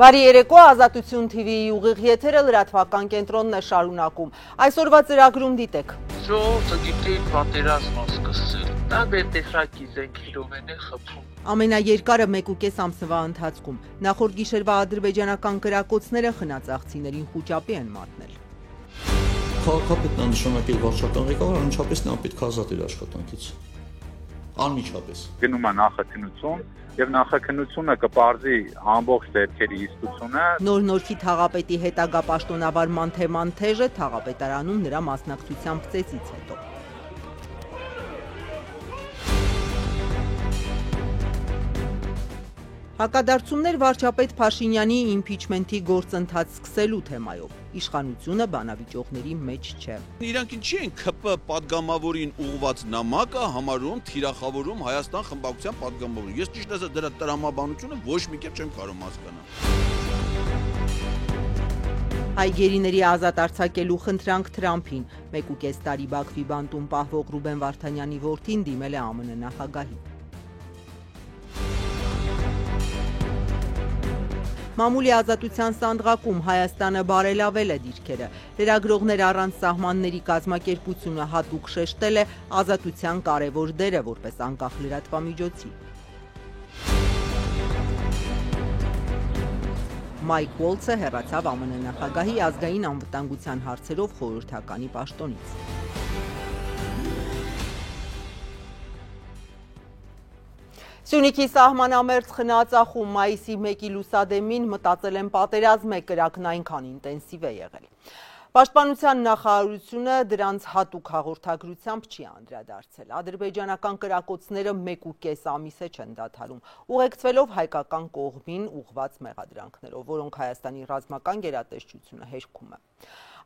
Բարի երեկո, Ազատություն TV-ի ուղիղ եթերը լրատվական կենտրոնն է շարունակում։ Այսօրվա ծրագրում դիտեք։ Ժողովուրդը գիտի պատերազմը սկսել։ Դա տեսակի զենքերով են խփում։ Ամենաերկարը 1.5 ամսվա ընթացքում նախորդ գիշերվա ադրբեջանական կրակոցները խնածաղցիներին խուճապի են մատնել։ Քաղաքապետն նշանակել վարչական ղեկավար անմիջապես նա պետք է ազատ իր աշխատանքից։ Անմիջապես։ Գնում է նախաքննություն եւ նախաքննությունը կպարզի ամբողջ դեպքերի հստությունը։ Նոր-Նորքի թաղապետի հետագա պաշտոնավարման թեման թեժ է թաղապետարանում նրա մասնակցությամբ ծեծից հետո։ Հակադարձումներ վարչապետ Փաշինյանի իմպիչմենթի գործընթաց սկսելու թեմայով։ Իշխանությունը բանավիճողների մեջ չէ։ Իրանք ինչի են ԿՊ պատգամավորին ուղղված նամակը համարում, թիրախավորում Հայաստան խմբակցության պատգամավորին։ Ես ճիշտ ասած դրա տրամաբանությունը ոչ մի կերպ չեմ կարող հասկանալ։ Հայգերիների ազատ արձակելու խնդրանք Թրամփին 1.5 տարի Բաքվի բանտում պահվող Ռուբեն Վարդանյանի որդին դիմել է ԱՄՆ նախագահին։ Մամուլի ազատության սանդղակում Հայաստանը բարելավել է դիրքերը։ Լրագրողներ առանց սահմանների կազմակերպությունը հատուկ շեշտել է ազատության կարևոր դերը որպես անկախ լրատվամիջոցի։ Մայք Ուոլցը հեռացավ ԱՄՆ նախագահի ազգային անվտանգության հարցերով խորհրդականի պաշտոնից։ Սյունիքի սահմանամերձ խնածախում մայիսի 1-ի լուսադեմին մտածել են պատերազմ է, կրակն այնքան ինտենսիվ է եղել։ Պաշտպանության նախարարությունը դրանց հատուկ հաղորդագրությամբ չի անդրադարձել։ Ադրբեջանական կրակոցները 1.5 ամիս է չեն դադարում, ուղեկցվելով հայկական կողմին ուղղված մեղադրանքներով, որոնք Հայաստանի ռազմական գերատեսչությունը հերքում է։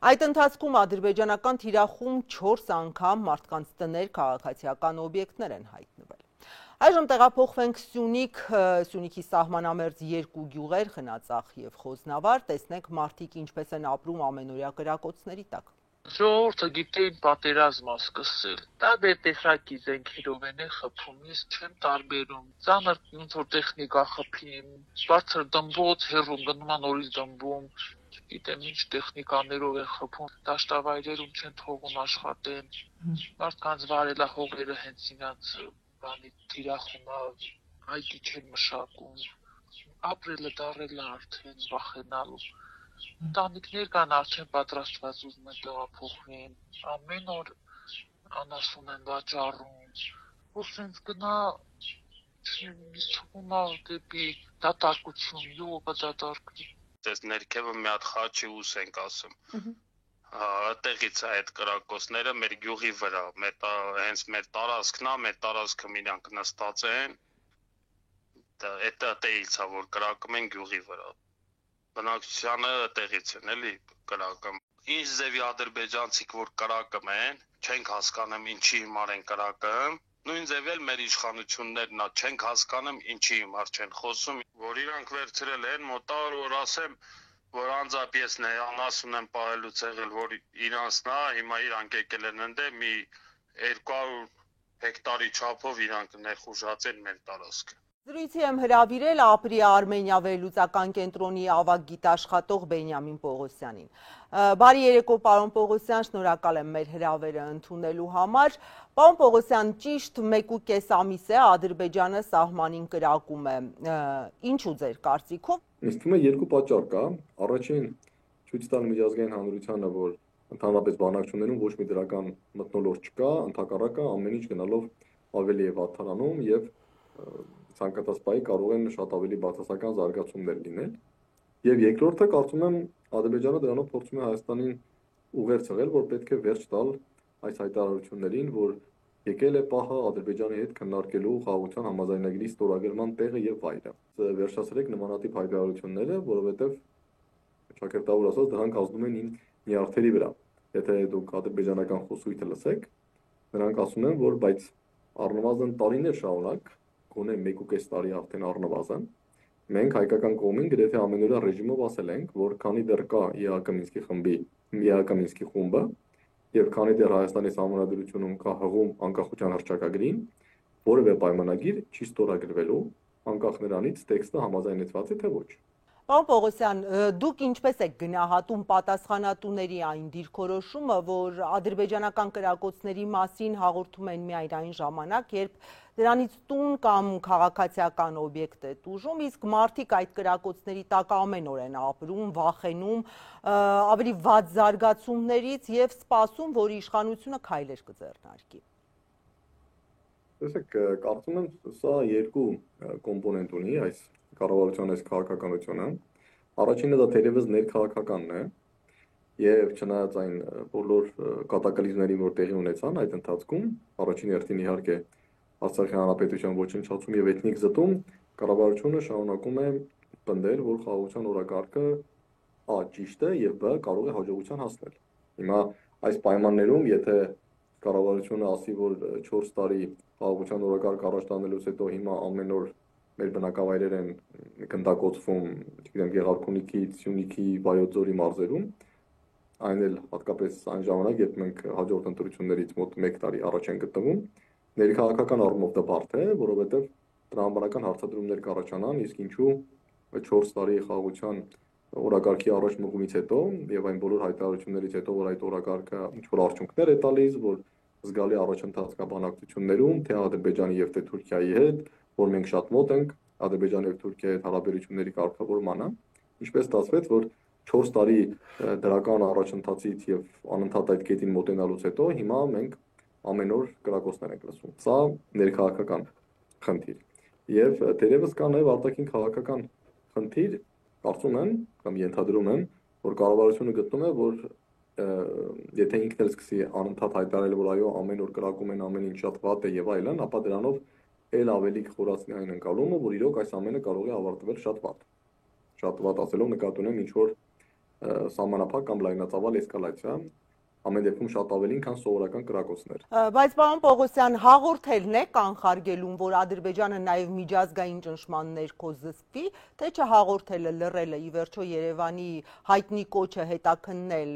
Այդ ընթացքում ադրբեջանական թիրախում 4 անգամ մարդկանց տներ, քաղաքացիական օբյեկտներ են հայտնվել։ Այժմ տեղափոխվենք Սյունիքի սահմանամերձ 2 գյուղեր, Խնածախ եւ Խոզնավար, տեսնենք մարդիկ ինչպես են ապրում ամենօրյա կրակոցների տակ։ Ժողովուրդը գիտի պատերազմը սկսել։ Դա տեսակի զենքերով են խփում, ես չեմ տարբերում։ Ծանր ոնց որ տեխնիկա խփին, բարձր դմբոց, հեռու գնում են նորից դմբում, գիտեմ ինչ տեխնիկաներով են խփում, դաշտավայրերում չեն թողում աշխատեն։ Մարդկանց վարելահողերը հենց իրաց բանի թիրախումա այգի չեն մշակում, ապրելը դարելը արդեն վախենալու, ընտանիքներ կան արդեն պատրաստված ուզում են տեղափոխվեն, ամեն օր անասուն են վաճառում, որ սենց գնա չունա դեպի դատարկություն, յուղը դատարկվի։ Դες ներքևը մի հատ խաչի ուս ենք ասում, տեղից է այդ կրակոցները մեր գյուղի վրա, հենց մեր տարածքն է, մեր տարածքը իրանք նստած են, այդ տեղից է, որ կրակում են գյուղի վրա, բնակչությանը տեղից են, էլի կրակում, ինչ ձևի ադրբեջանցիք, որ կրակում են, չենք հասկանում ինչի հիմար են կրակում, նույն ձև էլ մեր իշխանություններն չենք հասկանում ինչի հիմար չեն խոսում, որ իրանք վերցրել են մոտար, որ ասեմ, որ անձամբ ես անասուն եմ պահելուց եղել, որ իրանցն է, հիմա իրանք եկել են ընդե մի 200 հեկտարի չափով իրանք ներխուժած են մեր տարածքը։ Զրույցի եմ հրավիրել Ապրի Արմենիա վերլուծական կենտրոնի ավագ գիտաշխատող Բենյամին Պողոսյանին։ Բարի երեկո, պարոն Պողոսյան, շնորհակալ եմ մեր հրավերը ընդունելու համար։ Պարոն Պողոսյան, ճիշտ 1.5 ամիս է Ադրբեջանը սահմանին կրակում է։ Ինչու ձեր կարծիքով։ Ինձ թվում է երկու պատճառ կա։ Առաջին ցույց տալ միջազգային հանրությանը, որ ընդհանրապես բանակցություններում ոչ մի դրական մթնոլորտ չկա, ընդհակառակը ամեն ինչ գնալով ավելի է վատթարանում եւ ցանկացած պահի կարող են շատ ավելի բացասական զարգացումներ լինել։ Եվ երկրորդը կարծում եմ Ադրբեջանը դրանով փորձում է Հայաստանին ուղերձ եղել, որ պետք է վերջ տալ այս հայտարարություններին, որ եկել է պահը Ադրբեջանի հետ քննարկելու խաղաղության համաձայնագրի ստորագրման տեղը եւ վայրը։ Վերջացրեք նմանատիպ հայտարարությունները, որովհետեւ ճակերտավոր ասած դրանք ազդում են նյարդերի վրա։ Եթե դուք ադրբեջանական խոսույթը լսեք, նրանք ասում են, որ բայց առնվազն տարիներ շարունակ, գոնե 1.5 տարի արդեն առնվազն, մենք հայկական կողմին գրեթե ամենօրյա ռեժիմով ասել ենք, որ քանի դեռ կա ԵԱՀԿ խումբը, եւ քանի դեռ Հայաստանի Սահմանադրությունում կա հղում անկախության հռչակագրին, որևէ պայմանագիր չի ստորագրվելու անկախ նրանից տեքստը համաձայնեցված է թե ոչ։ Պարոն Պողոսյան, դուք ինչպես եք գնահատում պատասխանատուների այն դիրքորոշումը, որ ադրբեջանական կրակոցների մասին հաղորդում են միայն այն ժամանակ, երբ դրանից տուն կամ քաղաքացիական օբյեկտ է տուժում, իսկ մարդիկ այդ կրակոցների տակ ամեն օր են ապրում, վախենում, ավելի վատ զարգացումներից եւ սպասում, որ իշխանությունը քայլեր կձեռնարկի։ Տեսեք, կարծում եմ, սա երկու կոմպոնենտ ունի այս կառավարության այս քաղաքականությունը։ Առաջինը դա թերևս ներքաղաքականն է, եւ չնայած այն բոլոր կատակլիզմներին, որ տեղի ունեցան այդ ընթացքում, առաջին հերթին իհարկե Արցախի հանրապետության ոչնչացում եւ էթնիկ զտում, կառավարությունը շարունակում է պնդել, որ խաղաղության օրակարգը A ճիշտ է եւ B կարող է հաջողության հասնել։ Հիմա այս պայմաններում, եթե կառավարությունը ասի, որ 4 տարի խաղաղության օրակարգ առաջ տանելուց հետո հիմա ամեն օր մեր բնակավայրեր են գնդակոծվում, չգիտեմ, Գեղարքունիքից, Սյունիքի, Վայոց ձորի մարզերում, այն էլ հատկապես այն ժամանակ, երբ մենք հաջորդ ընտրություններից մոտ 1 տարի առաջ են գտնվում, ներքաղաքական առումով դա բարդ է, որովհետև տրամաբանական հարցադրումներ կառաջանան, իսկ ինչու 4 տարի խաղաղության օրակարգի առաջ մղումից հետո եւ այն բոլոր հայտարարություններից հետո, որ այդ օրակարգը ինչ որ արդյունքներ է տալիս, որ զգալի առաջընթաց կա բանակցություններում, թե Ադրբեջանի եւ թե Թուրքիայի հետ, որ մենք շատ մոտ ենք Ադրբեջանի եւ Թուրքիայի հետ հարաբերությունների կարգավորմանը, ինչպես ստացվեց, որ 4 տարի դրական առաջընթացից եւ անընդհատ այդ կետին մոտենալուց հետո հիմա մենք ամեն օր կրակոցներ ենք լսում։ Սա ներքաղաքական խնդիր։ Եվ թերևս կա նաեւ արտաքին քաղաքական խնդիր, կարծում եմ կամ ենթադրում եմ, որ կառավարությունը գտնում է, որ եթե ինքն էլ սկսի անընդհատ հայտարարել, որ այո, ամեն օր կրակում են, ամեն ինչ շատ վատ է եւ այլն, ապա դրանով էլ ավելի կխորացնի այն ընկալումը, որ իրոք այս ամենը կարող է ավարտվել շատ վատ։ Շատ վատ ասելով նկատի ունեմ ինչ որ սահմանափակ կամ լայնածավալ էսկալացիա, ամեն դեպքում շատ ավելին, քան սովորական կրակոցներ։ Բայց պարոն Պողոսյան, հաղորդելն է կանխարգելում, որ Ադրբեջանը նաև միջազգային ճնշման ներքո զսպվի, թե չհաղորդելը, լռելը, ի վերջո Երևանի հայտնի կոչը հետաքննել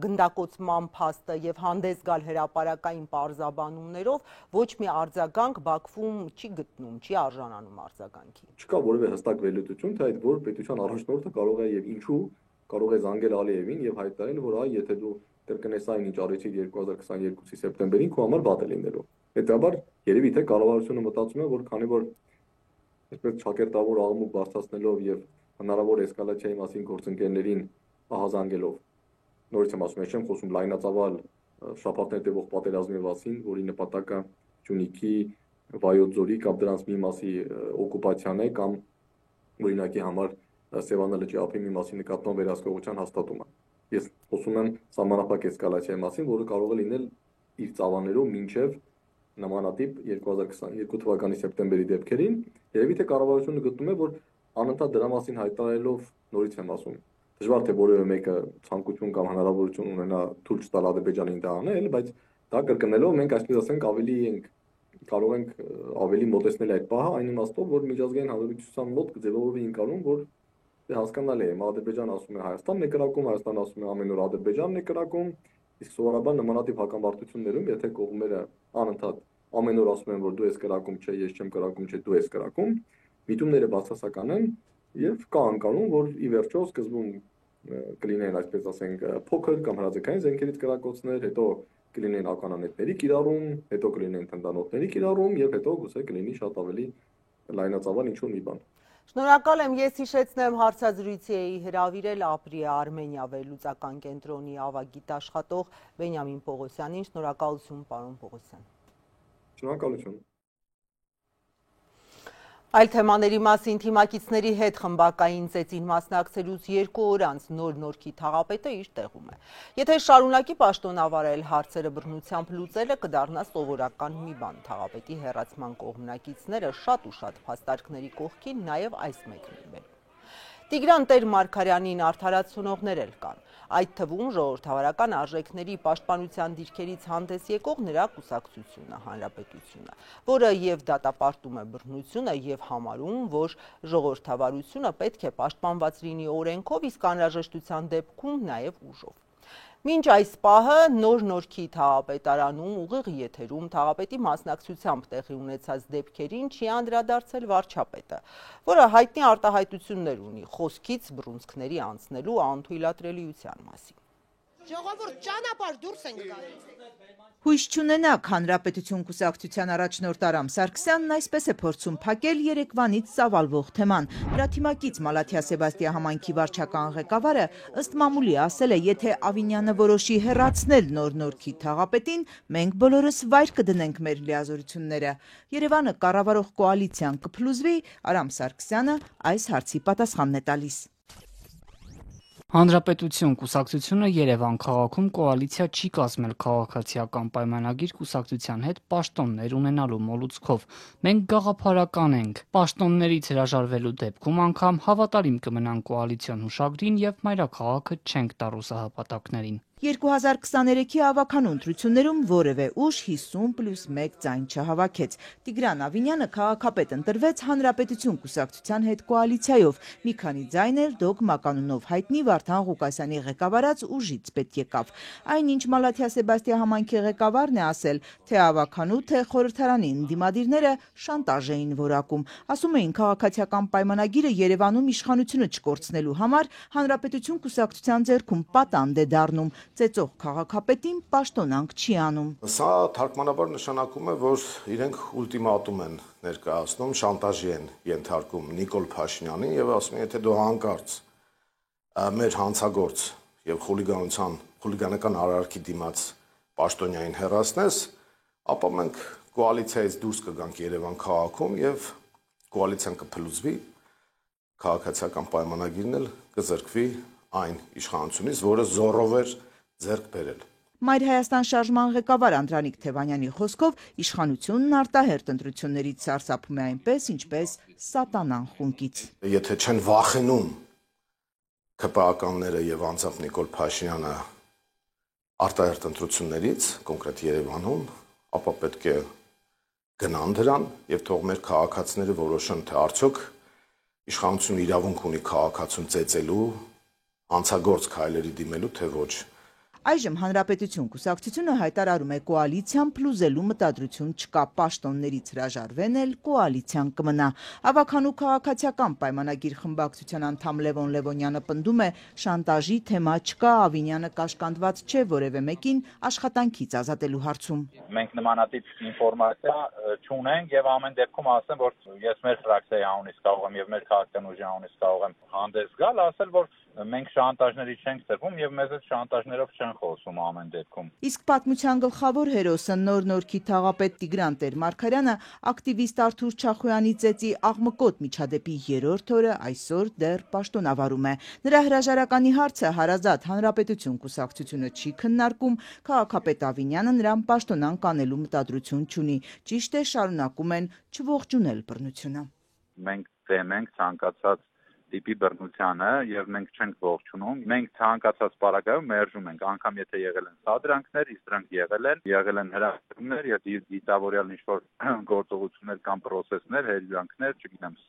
գնդակոծման փաստը եւ հանդես գալ հրապարակային պարզաբանումներով, ոչ մի արձագանք Բաքվում չի գտնում, չի արժանանում արձագանքի։ Չկա որևէ հստակ վերլուծություն, թե այդ որ պետության առաջնորդը կարող է եւ ինչու կարող է զանգել Ալիևին եւ հայտարարել, որ այ եթե դու կրկնես այն ինչ արեցիր 2022-ի սեպտեմբերին, քո համար վատ է լինելու։ Հետաբար երևի թե կառավարությունը մտածում է, որ քանի որ այսպես ճակերտավոր աղմուկ բարձրացնելով եւ հնարավոր էսկալացիայի մասին գործընկերներին ահազանգելով, նորից եմ ասում, չեմ խոսում լայնածավալ շաբաթներ տևող պատերազմի մասին, որի նպատակը Սյունիքի, Վայոց ձորի կամ դրանց մի մասի օկուպացիան է կամ օրինակի համար Սևանա լճի ափի մի մասի նկատմամբ վերահսկողության հաստատումը։ Ես խոսում եմ սահմանափակ էսկալացիայի մասին, որը կարող է լինել իր ծավալներով մինչև նմանատիպ 2022 թվականի սեպտեմբերի դեպքերին, երևի թե կառավարությունը գտնում է, որ անընդհատ դրա մասին հայտարարելով, նորից եմ ասում, դժվար թե որևէ մեկը ցանկություն կամ հնարավորություն ունենա թույլ չտալ Ադրբեջանին դա անել, բայց դա կրկնելով մենք այսպես ասենք կարող ենք ավելի մոտեցնել այդ պահը, այն իմաստով, որ միջազգային հանրության մոտ կձևավորվի ընկալում, որ հասկանալի է, Ադրբեջանը ասում է Հայաստանն է կրակում, Հայաստանը ասում է ամեն օր Ադրբեջանն է կրակում, իսկ սովորաբար նմանատիպ հակամարտություններում, եթե կողմերը անընդհատ ամեն օր ասում են, որ դու ես կրակում, չէ, ես չեմ կրակում, չէ, դու ես կրակում, միտումները բացասական են եւ կա անկանում, որ ի վերջո սկզբում կլինեն, այսպես ասենք, փոքր կամ հրաձգային զենքերից կրակոցներ, հետո կլինեն ականանետների կիրառում, հետո կլինեն թնդանոթների կիրառում եւ հետո գուցե կլինի շատ ավելի լայնածավալ ինչ-որ մի բան։ Շնորհակալ եմ, ես հիշեցնեմ հարցազրույցի էի հրավիրել Ապրիա Արմենիա վերլուծական կենտրոնի ավագիտաշխատող Բենյամին Պողոսյանին, շնորհակալություն պարոն Պողոսյան։ Շնորհակալություն։ Այլ թեմաների մասին թիմակիցների հետ խմբակային ծեծին մասնակցելուց 2 օր անց նոր Նորքի թաղապետը իր տեղում է։ Եթե շարունակի պաշտոնավարել հարցերը բռնությամբ լուծելը կդառնա սովորական մի բան։ Թաղապետի հեռացման կողմնակիցները շատ ու շատ փաստարկների կողքին նաև այս մեկն են բերում։ Տիգրան Տեր-Մարգարյանին արդարացնողներ էլ կան, այդ թվում ժողովրդավարական արժեքների պաշտպանության դիրքերից հանդես եկող նրա կուսակցությունը, Հանրապետությունը, որը եւ դատապարտում է բռնությունը եւ համարում, որ ժողովրդավարությունը պետք է պաշտպանված լինի օրենքով, իսկ անհրաժեշտության դեպքում նաեւ ուժով։ Մինչ այս պահը նոր Նորքի թաղապետարանում ուղիղ եթերում թաղապետի մասնակցությամբ տեղի ունեցած դեպքերին չի անդրադարձել վարչապետը, որը հայտնի արտահայտություններ ունի խոսքից բռունցքների անցնելու անթույլատրելիության մասին։ Ժողովուրդ ճանապարհ դուրս ենք գալիս։ Հույս չունենաք, Հանրապետություն կուսակցության առաջնորդ Արամ Սարգսյանն այսպես է փորձում փակել երեկվանից ծավալվող թեման։ Նրա թիմակից Մալաթիա Սեբաստիա համայնքի վարչական ղեկավարը ըստ մամուլի ասել է, եթե Ավինյանը որոշի հեռացնել նոր Նորքի թաղապետին, մենք բոլորս վայր կդնենք մեր լիազորությունները։ Երևանը կառավարող կոալիցիան կփլուզվի, Արամ Սարգսյանը այս հարցի պատասխանն է տալիս։ Հանրապետություն կուսակցությունը Երևան քաղաքում կոալիցիա չի կազմել քաղաքացիական պայմանագիր կուսակցության հետ պաշտոններ ունենալու մոլուցքով։ Մենք գաղափարական ենք։ Պաշտոններից հրաժարվելու դեպքում անգամ հավատարիմ կմնան կոալիցիոն հուշագրին եւ մայրաքաղաքը չենք տա ռուսահապատակներին։ 2023-ի ավականու ընտրություններում որևէ ուժ 50+1 ձայն չհավաքեց։ Տիգրան Ավինյանը քաղաքապետ ընտրվեց Հանրապետություն կուսակցության հետ կոալիցիայով։ Մի քանի ձայն էլ դոգմա կանոնով հայտնի Վարդան Ղուկասյանի ղեկավարած ուժից պետք եկավ։ Այնինչ Մալաթիա Սեբաստիա համայնքի ղեկավարն է ասել, թե ավականու, թե խորհրդարանի ընդդիմադիրները շանտաժ էին որակում։ Ասում էին, քաղաքացիական պայմանագիրը Երևանում իշխանությունը չկորցնելու համար Հանրապետություն կուսակցության ձեռքում պատանդ է դառնում։ Ծեծող քաղաքապետին պաշտոնանք չի անում։ Սա թարգմանաբար նշանակում է, որ իրենք ուլտիմատում են ներկայացնում, շանտաժի են ենթարկում Նիկոլ Փաշինյանին եւ ասում են, եթե դու հանկարծ մեր հանցագործ եւ խուլիգանական արարքի դիմաց պաշտոնյային հեռացնես, ապա մենք կոալիցիայից դուրս կգանք Երևան քաղաքում եւ կոալիցիան կփլուզվի, քաղաքացիական պայմանագիրն էլ կզրկվի այն իշխանությունից, որը զորով էր ձեռք բերել։ Մայր Հայաստան շարժման ղեկավար Անդրանիկ Թևանյանի խոսքով իշխանությունն արտահերտ ընտրություններից սարսափում է այնպես, ինչպես սատանան խունկից։ Եթե չեն վախենում ԿՊԱ-ականները եւ անձամբ Նիկոլ Փաշինյանը արտահերտ ընտրություններից, կոնկրետ Երևանում, ապա պետք է գնան դրան եւ թող մեր քաղաքացիները որոշեն, թե արդյոք իշխանությունը իրավունք ունի քաղաքացուն ծեծելու, անցագործ քայլերի դիմելու, թե ոչ։ Այժմ Հանրապետություն կուսակցությունը հայտարարում է կոալիցիան փլուզելու մտադրություն չկա, պաշտոններից հրաժարվեն էլ կոալիցիան կմնա։ Ավականու քաղաքացիական պայմանագիր խմբակցության անդամ Լևոն Լևոնյանը պնդում է, շանտաժի թեմա չկա, Ավինյանը կաշկանդված չէ որևէ մեկին աշխատանքից ազատելու հարցում։ Մենք նմանատիպ ինֆորմացիա չունենք եւ ամեն դեպքում ասեմ, որ ես մեր ֆրակցիայի անունից կարող եմ եւ մեր քաղաքական ուժի անունից կարող եմ հանդես գալ, ասել, որ մենք շանտաժների չենք ծրվում եւ մեզ այդ շանտաժներով չեն խոսում ամեն դեպքում։ Իսկ պատմության գլխավոր հերոսը նոր Նորքի թաղապետ Տիգրան Տեր-Մարգարյանը ակտիվիստ Արթուր Չախոյանի ծեծի աղմկոտ միջադեպի 3-րդ օրը այսօր դեռ պաշտոնավարում է։ Նրա հրաժարականի հարցը հարազատ Հանրապետություն կուսակցությունը չի քննարկում, քաղաքապետ Ավինյանը նրան պաշտոնանկ անելու մտադրություն չունի։ Ճիշտ է, շարունակում են չողջունել բռնությունը։ Մենք դեմ ենք ցանկացած տիպի բռնությանը եւ մենք չենք ողջունում։ Մենք ցանկացած պարագայում մերժում ենք, անգամ եթե եղել են սադրանքներ, իսկ դրանք եղել են հրավերումներ եւ դիտավորյալ ինչ-որ գործողություններ կամ պրոցեսներ, հերյանքներ, չգիտեմ,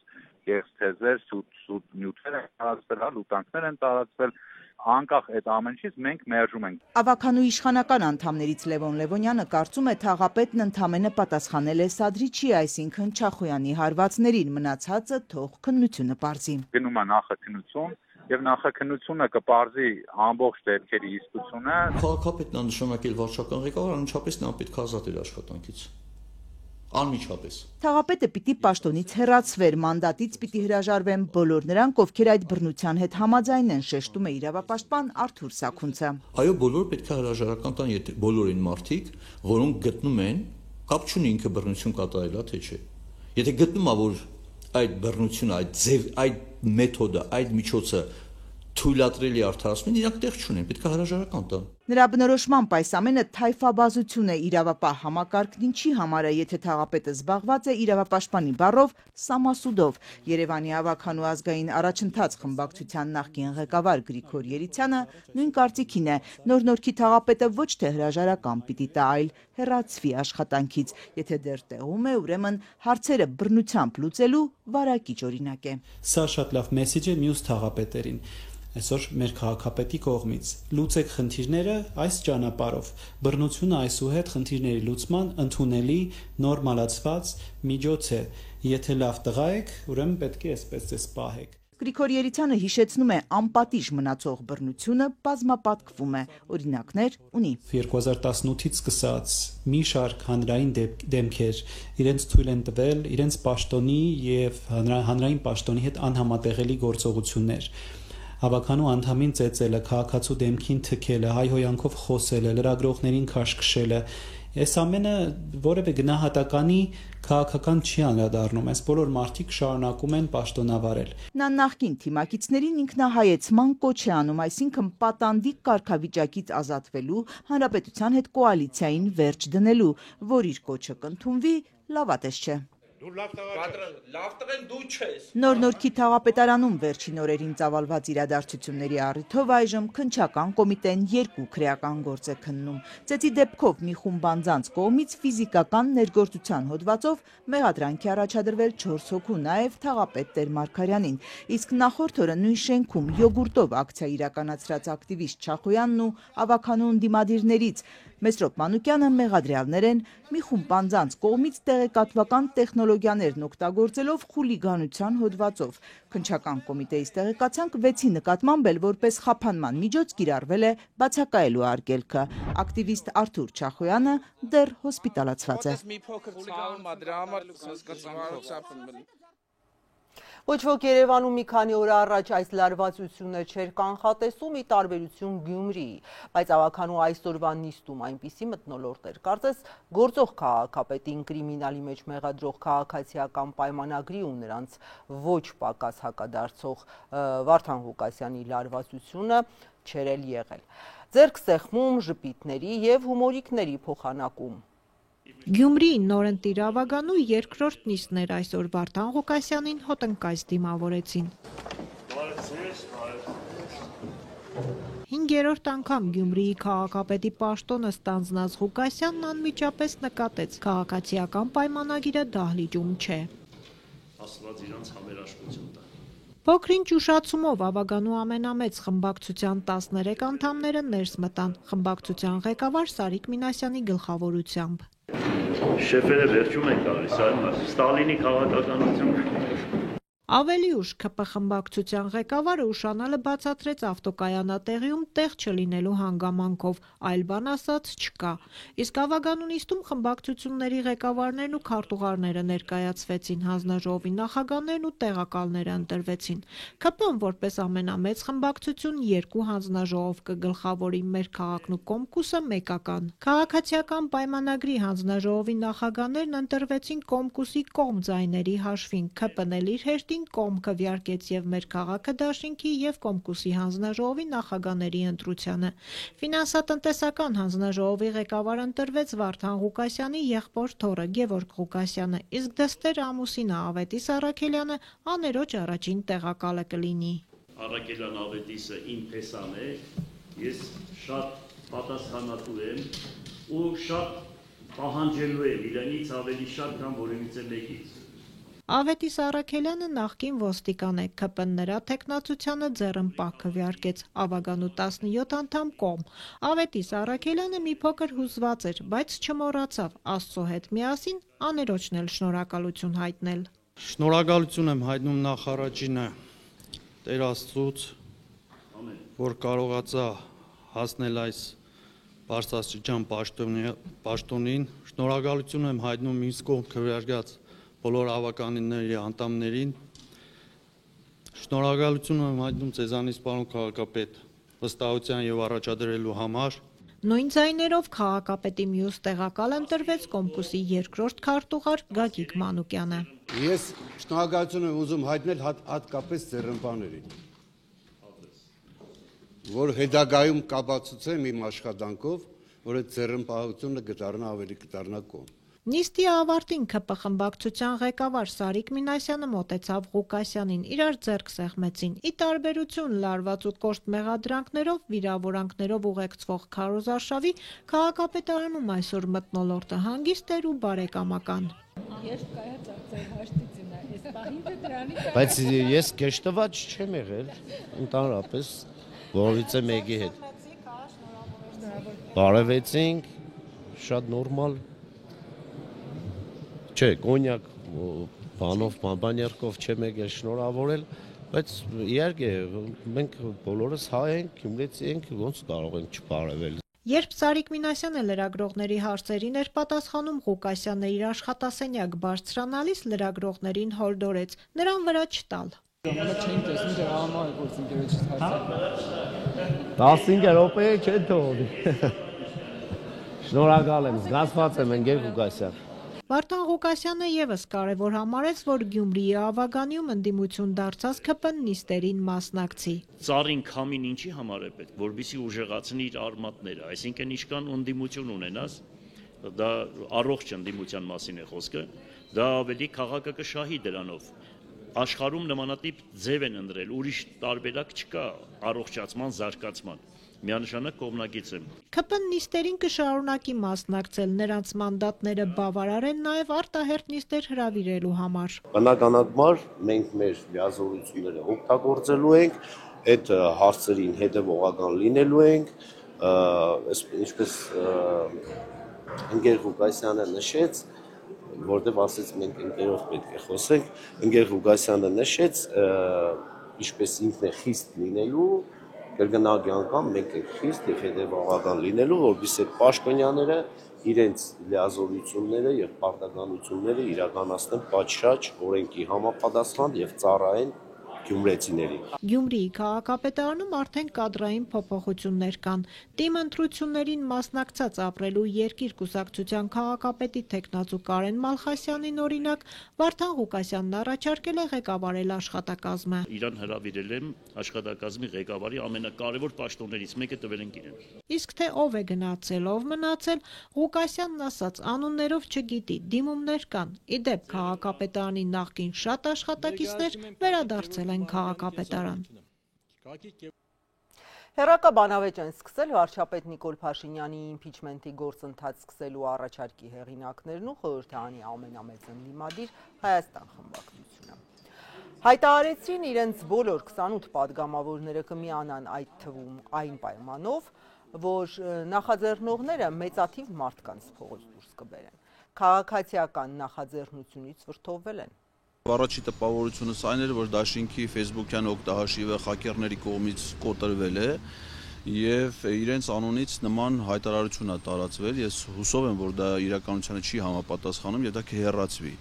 կեղծ թեզեր, սուտ նյութեր են տարածվել, լուտանքներ են տարածվել։ Անկախ այդ ամենից մենք մերժում ենք։ Ավականու իշխանական անդամներից Լևոն Լևոնյանը կարծում է թաղապետն ընդամենը պատասխանել է Սադրիչի, այսինքն Չախոյանի հարվածներին, մնացածը թող քննությունը պարզի։ Գնում է նախաքննություն եւ նախաքննությունը կպարզի ամբողջ դեպքերի իսկությունը։ Քաղաքապետն նշանակել վարչական ղեկավար, անմիջապես նա պետք է ազատել աշխատանքից։ Անմիջապես։ Թաղապետը պիտի պաշտոնից հեռացվեր, մանդատից պիտի հրաժարվեն բոլոր նրանք, ովքեր այդ բռնության հետ համաձայն են, շեշտում է իրավապաշտպան Արթուր Սաքունցը։ Այո, բոլորը պետք է հրաժարական տան, եթե բոլորին մարդիկ, որոնք գտնում են, կապ չունի ինքը բռնություն կատարել է, թե չէ։ Եթե գտնում է, որ այդ բռնությունը, այդ ձև, այդ մեթոդը, այդ միջոցը թույլատրելի արդարացումին, իրանք տեղ չունեն, պետք է հրաժարական տան։ Նրա բնորոշմամբ այս ամենը թայֆաբազություն է, իրավապահ համակարգն ինչի համար է, եթե թաղապետը զբաղված է իրավապաշտպանի բառով Սամասուդով։ Երևանի ավականու ազգային առաջընթաց խմբակցության նախկին ղեկավար Գրիգոր Երիցյանը նույն կարծիքին է։ Նոր Նորքի թաղապետը ոչ թե հրաժարական պիտի տա, այլ հեռացվի աշխատանքից։ Եթե դեռ տեղում է, ուրեմն հարցերը բռնությամբ լուծելու վարակիչ օրինակ է։ Սա շատ լավ մեսեջ է մյուս թաղապետերին։ այսօր մեր քաղաքապետի կողմից լուծեք խնդիրները այս ճանապարհով։ Բռնությունը այսուհետ խնդիրների լուծման ընդունելի նորմալացված միջոց է։ Եթե լավ տղա եք, ուրեմն պետք է այսպես ձեզ պահեք։ Գրիգոր Երիցյանը հիշեցնում է անպատիժ մնացող բռնությունը բազմապատկվում է, օրինակներ ունի։ 2018-ից սկսած մի շարք հանրային դեմքեր իրենց թույլ են տվել իրենց պաշտոնի եւ հանրային պաշտոնի հետ անհամատեղելի գործողություններ։ Հավաքանու անդամին ծեծելը, քաղաքացու դեմքին թքելը, հայհոյանքով խոսելը, լրագրողներին քաշքշելը, այս ամենը որևէ գնահատականի քաղաքական չի անդրադառնում, այս բոլոր մարդիկ շարունակում են պաշտոնավարել։ Նա նախկին թիմակիցներին ինքնահայեցման կոչ է անում, այսինքն պատանդիկ կարգավիճակից ազատվելու, հանրապետության հետ կոալիցիային վերջ դնելու, որ իր կոչը կընդունվի, լավատես չէ։ Լավ տղեն դու չես։ Նոր-Նորքի թաղապետարանում վերջին օրերին ծավալված իրադարձությունների առիթով այժմ քննչական կոմիտեն 2 քրեական գործ է քննում։ Ծեծի դեպքով մի խումբ անձանց կողմից ֆիզիկական ներգործության հոդվածով մեղադրանք է առաջադրվել 4 հոգու, նաև թաղապետ Տեր Մարգարյանին։ Իսկ նախորդ օրը նույն շենքում յոգուրտով ակցիա իրականացրած ակտիվիստ Չախոյանն ու ավականու ընդդիմադիրներից Մեսրոպ Մանուկյանը մեղադրյալներ են մի խումբ անձանց կողմից տեղեկատվական տեխնոլոգիաներն օգտագործելով խուլիգանության հոդվածով։ Քննչական կոմիտեից տեղեկացանք 6-ի նկատմամբ էլ որպես խափանման միջոց կիրառվել է բացակայելու արգելքը։ Ակտիվիստ Արթուր Չախոյանը դեռ հոսպիտալացված է։ Ոչ ոք Երևանում մի քանի օր առաջ այս լարվածությունը չէր կանխատեսում ի տարբերություն Գյումրիի, բայց ավականու այսօրվա նիստում այնպիսի մթնոլորտ էր կարծես գործող քաղաքապետին կրիմինալի մեջ մեղադրող քաղաքացիական պայմանագրի ու նրանց ոչ պակաս հակադարձող Վարդան Ղուկասյանի լարվածությունը չէր էլ եղել։ Ձեռք սեղմում, ժպիտների եւ հումորիկների փոխանակում։ Գյումրիի նորընտիր ավականու երկրորդ նիստն էր այսօր Վարդան Ղուկասյանին հոտնկայց դիմավորեցին։ 5-րդ անգամ Գյումրիի քաղաքապետի պաշտոնը ստանձնած Ղուկասյանն անմիջապես նկատեց քաղաքացիական պայմանագիրը դահլիճում չէ։ Աստված իրանց համերաշխություն տա։ Փոքրինչ ուշացումով ավականու ամենամեծ խմբակցության 13 անդամները ներս մտան խմբակցության ղեկավար Սարիկ Մինասյանի գլխավորությամբ։ Շեֆերը վերջում են գալիս, Ստալինի քաղաքականությունը։ Ավելի ուշ ՔՊ խմբակցության ղեկավարը ուշանալը բացատրեց ավտոկայանատեղիում տեղ չլինելու հանգամանքով, այլ բան ասած չկա։ Իսկ ավականու նիստում խմբակցությունների ղեկավարներն ու քարտուղարները ներկայացվեցին, հանձնաժողովի նախագահներն ու տեղակալները ընտրվեցին։ ՔՊ-ն որպես ամենամեծ խմբակցություն 2 հանձնաժողով կգլխավորի Մեր քաղաքն ու Կոմկուսը մեկական։ Քաղաքացիական պայմանագրի հանձնաժողովի նախագահներն ընտրվեցին Կոմկուսի կողմ ձայների հաշվին, ՔՊ-ն էլ իր հերթին կողմ քվեարկեց եւ Մեր քաղաքը դաշինքի եւ Կոմկուսի հանձնաժողովի նախագահների ընտրությանը։ Ֆինանսատնտեսական հանձնաժողովի ղեկավար ընտրվեց Վարդան Ղուկասյանի եղբոր թոռը Գևորգ Ղուկասյանը, իսկ դստեր ամուսինը Ավետիս Առաքելյանը աներոջ առաջին տեղակալը կլինի։ Առաքելյան Ավետիսը իմ փեսան է, ես շատ պատասխանատու եմ ու շատ պահանջելու եմ իրենից ավելի շատ, քան որևիցե մեկից։ Ավետիս Առաքելյանը նախկին ոստիկան է, ՔՊ-ն նրա թեկնածությանը ձեռնպահ քվեարկեց, ավականու 17 անդամ կողմ։ Ավետիս Առաքելյանը մի փոքր հուզված էր, բայց չմոռացավ Աստծո հետ միասին աներոջն էլ շնորհակալություն հայտնել։ Շնորհակալություն եմ հայտնում նախ առաջինը Տեր Աստծուց, որ կարողացա հասնել այս բարձրաստիճան պաշտոնին, շնորհակալություն եմ հայտնում ինձ կողմ քվեարկած բոլոր ավականիների անդամներին, շնորհակալություն եմ հայտնում ձեզանից պարոն քաղաքապետ վստահության եւ առաջադրելու համար։ Նույն ձայներով քաղաքապետի մյուս տեղակալ ընտրվեց Կոմկուսի երկրորդ քարտուղար Գագիկ Մանուկյանը։ Ես շնորհակալություն եմ ուզում հայտնել հատկապես ձեռնպահներին, որ հետագայում կապացուցեմ իմ աշխատանքով, որ այդ ձեռնպահությունը կդառնա կողմ։ Նիստի ավարտին ՔՊ խմբակցության ղեկավար Սարիկ Մինասյանը մոտեցավ Ղուկասյանին, իրար ձեռք սեղմեցին։ Ի տարբերություն լարված ու կոշտ մեղադրանքներով, վիրավորանքներով ուղեկցվող քարոզարշավի, քաղաքապետարանում այսօր մթնոլորտը հանգիստ էր ու բարեկամական։ Երբ կայացած ձեր հաշտությունը, Բայց ես գեշտված չեմ եղել, ընդհանրապես որից է մեկի հետ։ Բարևեցինք, շատ նորմալ։ Չէ, կոնյակ բանով, բանբանյարկով չեմ եկել շնորհավորել, բայց իհարկե մենք բոլորս հայ ենք, գյումրեցի ենք, ոնց կարող ենք չբարևել։ Երբ Սարիկ Մինասյանը լրագրողների հարցերին էր պատասխանում, Ղուկասյանը իր աշխատասենյակ բարձրանալիս լրագրողներին հորդորեց նրան վրա չտալ։ 15 րոպե չէ թողնի։ Շնորհակալ եմ, զգացված եմ ընկեր Ղուկասյան։ Վարդան Ղուկասյանը ևս կարևոր համարեց, որ Գյումրիի ավագանիում ընդդիմություն դարձած ԿՊ նիստերին մասնակցի։ Ծառին քամին ինչի համար է պետք, որպեսզի ուժեղացնի իր արմատները, այսինքն ինչքան ընդդիմություն ունենաս, դա առողջ ընդդիմության մասին է խոսքը, դա ավելի քաղաքը կշահի դրանով։ Աշխարհում նմանատիպ ձև են ընտրել, ուրիշ տարբերակ չկա առողջացման, զարգացման։ Միանշանակ կողմնակից եմ։ ԿՊ նիստերին կշարունակի մասնակցել, նրանց մանդատները բավարար են նաև արտահերթ նիստեր հրավիրելու համար։ Բնականաբար մենք մեր լիազորությունները օգտագործելու ենք, այդ հարցերին հետևողական լինելու ենք, ինչպես ընկեր Ղուկասյանը նշեց, որտեղ ասեց մենք ընկերով պետք է խոսենք, ընկեր Ղուկասյանը նշեց, ինչպես ինքն է խիստ լինելու, կրկնակի անգամ մենք ենք խիստ եւ հետեւողական լինելու, որովհետեւ այդ պաշտոնյաները իրենց լիազորությունները եւ պարտականությունները իրականացնեն պատշաճ օրենքի համապատասխան եւ ծառայեն գյումրեցիների։ Գյումրիի քաղաքապետարանում արդեն կադրային փոփոխություններ կան։ Տիմ ընտրություններին մասնակցած ապրելու երկիր կուսակցության քաղաքապետի տեխնացու Կարեն Մալխասյանին օրինակ Վարդան Ղուկասյանն առաջարկել է ղեկավարել աշխատակազմը։ Իրան հրավիրել եմ աշխատակազմի ղեկավարի ամենակարևոր պաշտոններից մեկը տվել ենք իրեն։ Իսկ թե ով է գնացել, ով մնացել, Ղուկասյանն ասաց անուններով չգիտի, դիմումներ կան։ Իդեպ քաղաքապետարանի նախկին շատ աշխատակիցներ վերադարձել են քաղաքապետարան։ Հեռակա բանավեճ են սկսել վարչապետ Նիկոլ Փաշինյանի իմպիչմենթի գործընթաց սկսելու առաջարկի հեղինակներն ու խորհրդարանի ամենամեծ ընդդիմադիր Հայաստան խմբակցությունը։ Հայտարարեցին իրենց բոլոր 28 падգամավորները կմիանան այդ թվում այն պայմանով, որ նախաձեռնողները մեծաթիվ մարդկանց փողոց դուրս կբերեն։ Քաղաքացիական նախաձեռնությունից վրդովվել են։ Առաջի տպավորությունս այն էր, որ դաշինքի ֆեյսբուքյան օգտահաշիվը խակերների կողմից կոտրվել է եւ իրենց անունից նման հայտարարություն է տարածվել։ Ես հուսով եմ, որ դա իրականությանը չի համապատասխանում եւ դա կհեռացվի։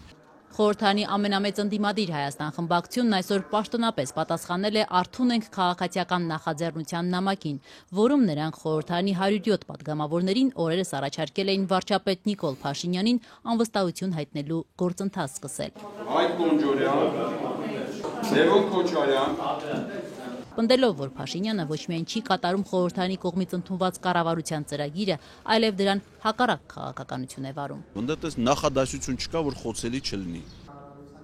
Խորհրդարանի ամենամեծ ընդդիմադիր Հայաստան խմբակցությունն այսօր պաշտոնապես պատասխանել է «Արթուն ենք» քաղաքացիական նախաձեռնության նամակին, որում նրանք խորհրդարանի 107 падգամավորներին օրերս առաջարկել էին վարչապետ Նիկոլ Փաշինյանին անվստահություն հայտնելու գործընթաց սկսել։ Այդ Գոնջորյան, Լևոն Քոչարյան, Պնդելով, որ Փաշինյանը ոչ միայն չի կատարում խորհրդարանի կողմից ընդունված կառավարության ծրագիրը, այլև դրան հակառակ քաղաքականություն է վարում։ Այնտեղ նախադասություն չկա, որ խոցելի չլինի։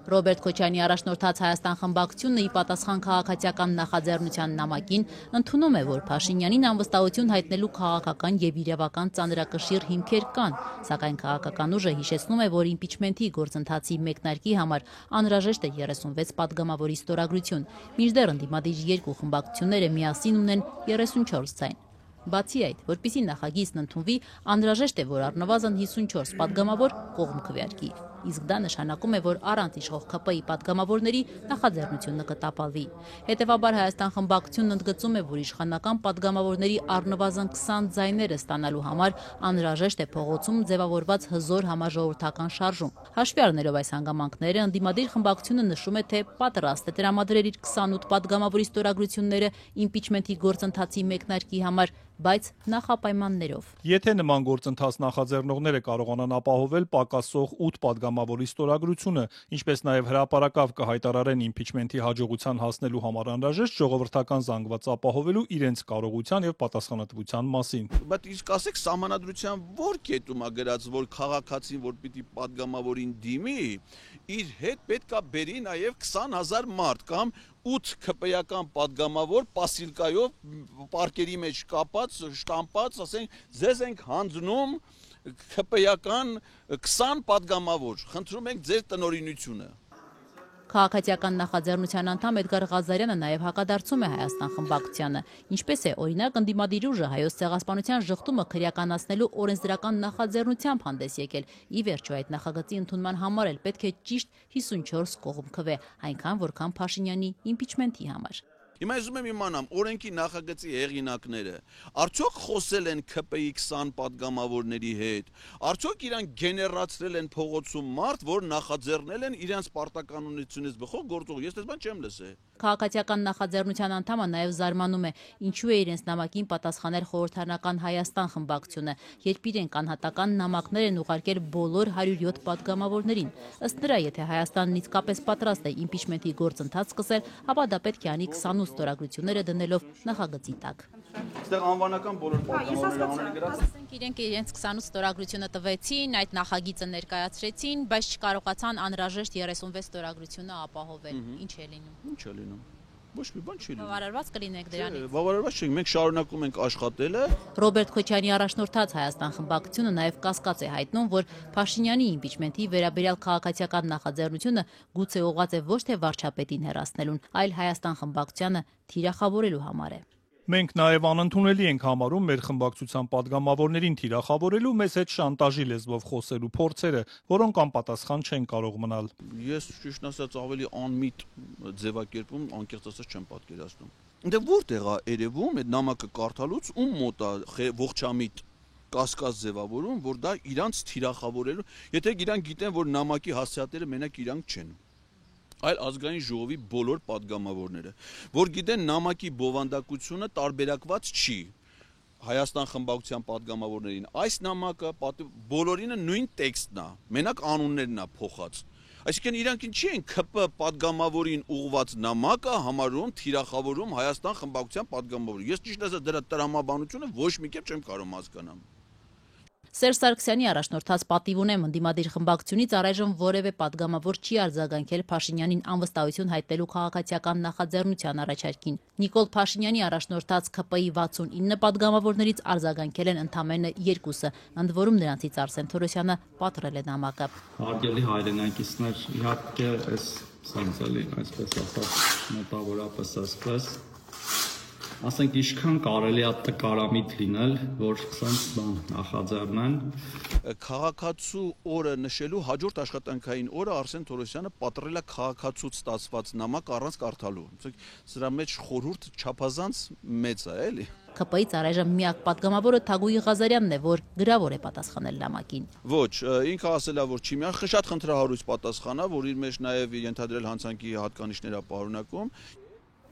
Ռոբերտ Քոչյանի առաջնորդած Հայաստան խմբակցությունը ի պատասխան քաղաքացիական նախաձեռնության նամակին ընդունում է, որ Փաշինյանին անվստահություն հայտնելու քաղաքական եւ իրավական ծանրակշիռ հիմքեր կան, սակայն քաղաքական ուժը հիշեցնում է, որ իմպիչմենթի գործընթացի մեկնարկի համար անհրաժեշտ է 36 падգամավորի ստորագրություն, մինչդեռ ընդդիմադիր երկու խմբակցությունները միասին ունեն 34 ձայն։ Բացի այդ, որպեսզի նախագիծն ընդունվի, անհրաժեշտ է, որ առնվազն 54 падգամավոր կողմ քվեարկի։ Իսկ դա նշանակում է, որ առանց իշխող ԿՊ-ի падգամավորների նախաձեռնությունը կտապալվի։ Հետևաբար Հայաստան խմբակցությունն ընդգծում է, որ իշխանական падգամավորների առնվազն 20 ձայները ստանալու համար անհրաժեշտ է փողոցում ձևավորված հզոր համաժողովրդական շարժում։ Հաշվի առնելով այս հանգամանքները, ընդդիմադիր խմբակցությունը նշում է, թե պատրաստ է տրամադրել իր 28 падգամավորի ստորագրությունները իմպիչմենթի գործընթացի մեկնարկի համար, բայց նախապայմաններով։ Եթե նման գործընթաց նախաձեռնողները կարողանան ապահովել պակասող 8 падգամավորի ստորագրությունը, ինչպես նաև հրապարակավ կհայտարարեն իմպիչմենթի հաջողության հասնելու համար անհրաժեշտ ժողովրդական զանգված ապահովելու իրենց կարողության եւ պատասխանատվության մասին։ Բայց իսկ ասեք, սահմանադրության որ կետում է գրած, որ քաղաքացին, որ պիտի падգամավորին դիմի, իր հետ պետքա բերի նաև 20000 մարդ կամ 8 ԿՊ-ական падգամավոր պասիլկայով պարկերի մեջ կապած, շտամպած, ասենք, ձեզ ենք հանձնում ԿՊ-ական 20 падգամավոր, խնդրում ենք ձեր տնօրինությունը։ Քաղաքացիական նախաձեռնության անդամ Էդգար Ղազարյանը նաև հակադարձում է Հայաստան խմբակցությանը, ինչպես է օրինակ ընդդիմադիր ուժը հայոց ցեղասպանության ժխտումը քրեականացնելու օրենսդրական նախաձեռնությամբ հանդես եկել։ Ի վերջո այդ նախագծի ընդունման համար էլ պետք է ճիշտ 54 կողմ քվե, այնքան որքան Փաշինյանի իմպիչմենթի համար։ Հիմա ուզում եմ իմանամ, օրենքի նախագծի հեղինակները արդյոք խոսել են ՔՊ-ի 20 падգամավորների հետ, արդյոք իրանք գեներացրել են փողոցում մարդ, որ նախաձեռնել են իրենց պարտականությունից բխող գործող, ես դες բան չեմ լսել։ Քաղաքացիական նախաձեռնության անդամը նաև զարմանում է, ինչու է իրենց նամակին պատասխանել խորհրդարանական Հայաստան խմբակցությունը, երբ իրենք անհատական նամակներ են ուղարկել բոլոր 107 падգամավորներին։ Ըստ նրա, եթե Հայաստանն իսկապես պատրաստ է իմպիչմենթի գործընթաց սկսել, ապա դա պետք է անի 28 ստորագրությունները դնելով նախագծի տակ։ Այստեղ անվանական բոլոր падգամավորները անունը գրած։ Իրենք իրենց 28 ստորագրությունը տվեցին, այդ նախագիծը ներկայացրեցին, բայց չկարողացան անհրաժեշտ 36 ստորագրությունը ապահովել։ Ինչ է լինում։ Ինչ է լինում։ Ոչ մի բան չի լինում։ Բավարարված կլինեք դրանից։ Բավարարված չենք, մենք շարունակում ենք աշխատելը։ Ռոբերտ Քոչյանի առաջնորդած Հայաստան խմբակցությունը նաև կասկած է հայտնում, որ Փաշինյանի իմպիչմենթի վերաբերյալ քաղաքացիական նախաձեռնությունը գուցե ուղղված է ոչ թե վարչապետին հեռացնելուն, այլ Հայաստան խմբակցությանը թիրախավորելու համար է։ Մենք նաև անընդունելի ենք համարում մեր խմբակցության падգամավորներին թիրախավորելու մեզ հետ շանտաժի լեզվով խոսելու փորձերը, որոնք անպատասխան չեն կարող մնալ։ Ես ճիշտ ասած ավելի անմիտ ձևակերպում անկեղծ ասած չեմ պատկերացնում։ Այնտեղ որտեղ է երևում այդ նամակը կարդալուց ում մոտ է ողջամիտ կասկած ձևավորում, որ դա իրանց թիրախավորելու, եթե իրանք գիտեն, որ նամակի հասցեատերը մենակ իրանք չեն, այլ ազգային ժողովի բոլոր падգամավորները, որ գիտեն նամակի բովանդակությունը տարբերակված չի Հայաստան խմբակցության падգամավորներին։ Այս նամակը բոլորինը նույն տեքստն է, մենակ անուններն է փոխած։ Այսինքն իրանք ինչի են ՔՊ падգամավորին ուղված նամակը համարում թիրախավորում Հայաստան խմբակցության падգամավորին։ Ես ճիշտ ասած դրա տրամաբանությունը ոչ մի կերպ չեմ կարող հասկանալ։ Սերժ Սարգսյանի առաջնորդած պատիվ ունեմ ընդդիմադիր խմբակցությունից առայժմ որևէ падգամավոր չի արձագանքել Փաշինյանին անվստահություն հայտնելու քաղաքացիական նախաձեռնության առաջարկին։ Նիկոլ Փաշինյանի առաջնորդած ՔՊ-ի 69 падգամավորներից արձագանքել են ընդամենը 2-ը, ընդ որում նրանցից Արսեն Թորոսյանը պատռել է նամակը։ Հարգելի հայրենակիցներ, իհարկե այս սանցալի, այսպես ասած, մոտավորապես ասպես ասենք ինչքան կարելի է տկարամիտ լինել, որ սենց բան նախաձեռնեն։ Քաղաքացու օրը նշելու հաջորդ աշխատանքային օրը Արսեն Թորոսյանը պատռել է քաղաքացուց ստացված նամակ առանց կարդալու։ Սրա մեջ խորհուրդ չափազանց մեծ է, էլի։ ՔՊ-ից առայժմ միակ падգամավորը Թագուհի Ղազարյանն է, որ գրավոր է պատասխանել նամակին։ Ոչ, ինքը ասել է, որ չի միան, շատ խնդրահարույց պատասխանա, որ իր մեջ նաև ենթադրել հանցանքի հատկանիշներ է պարունակում։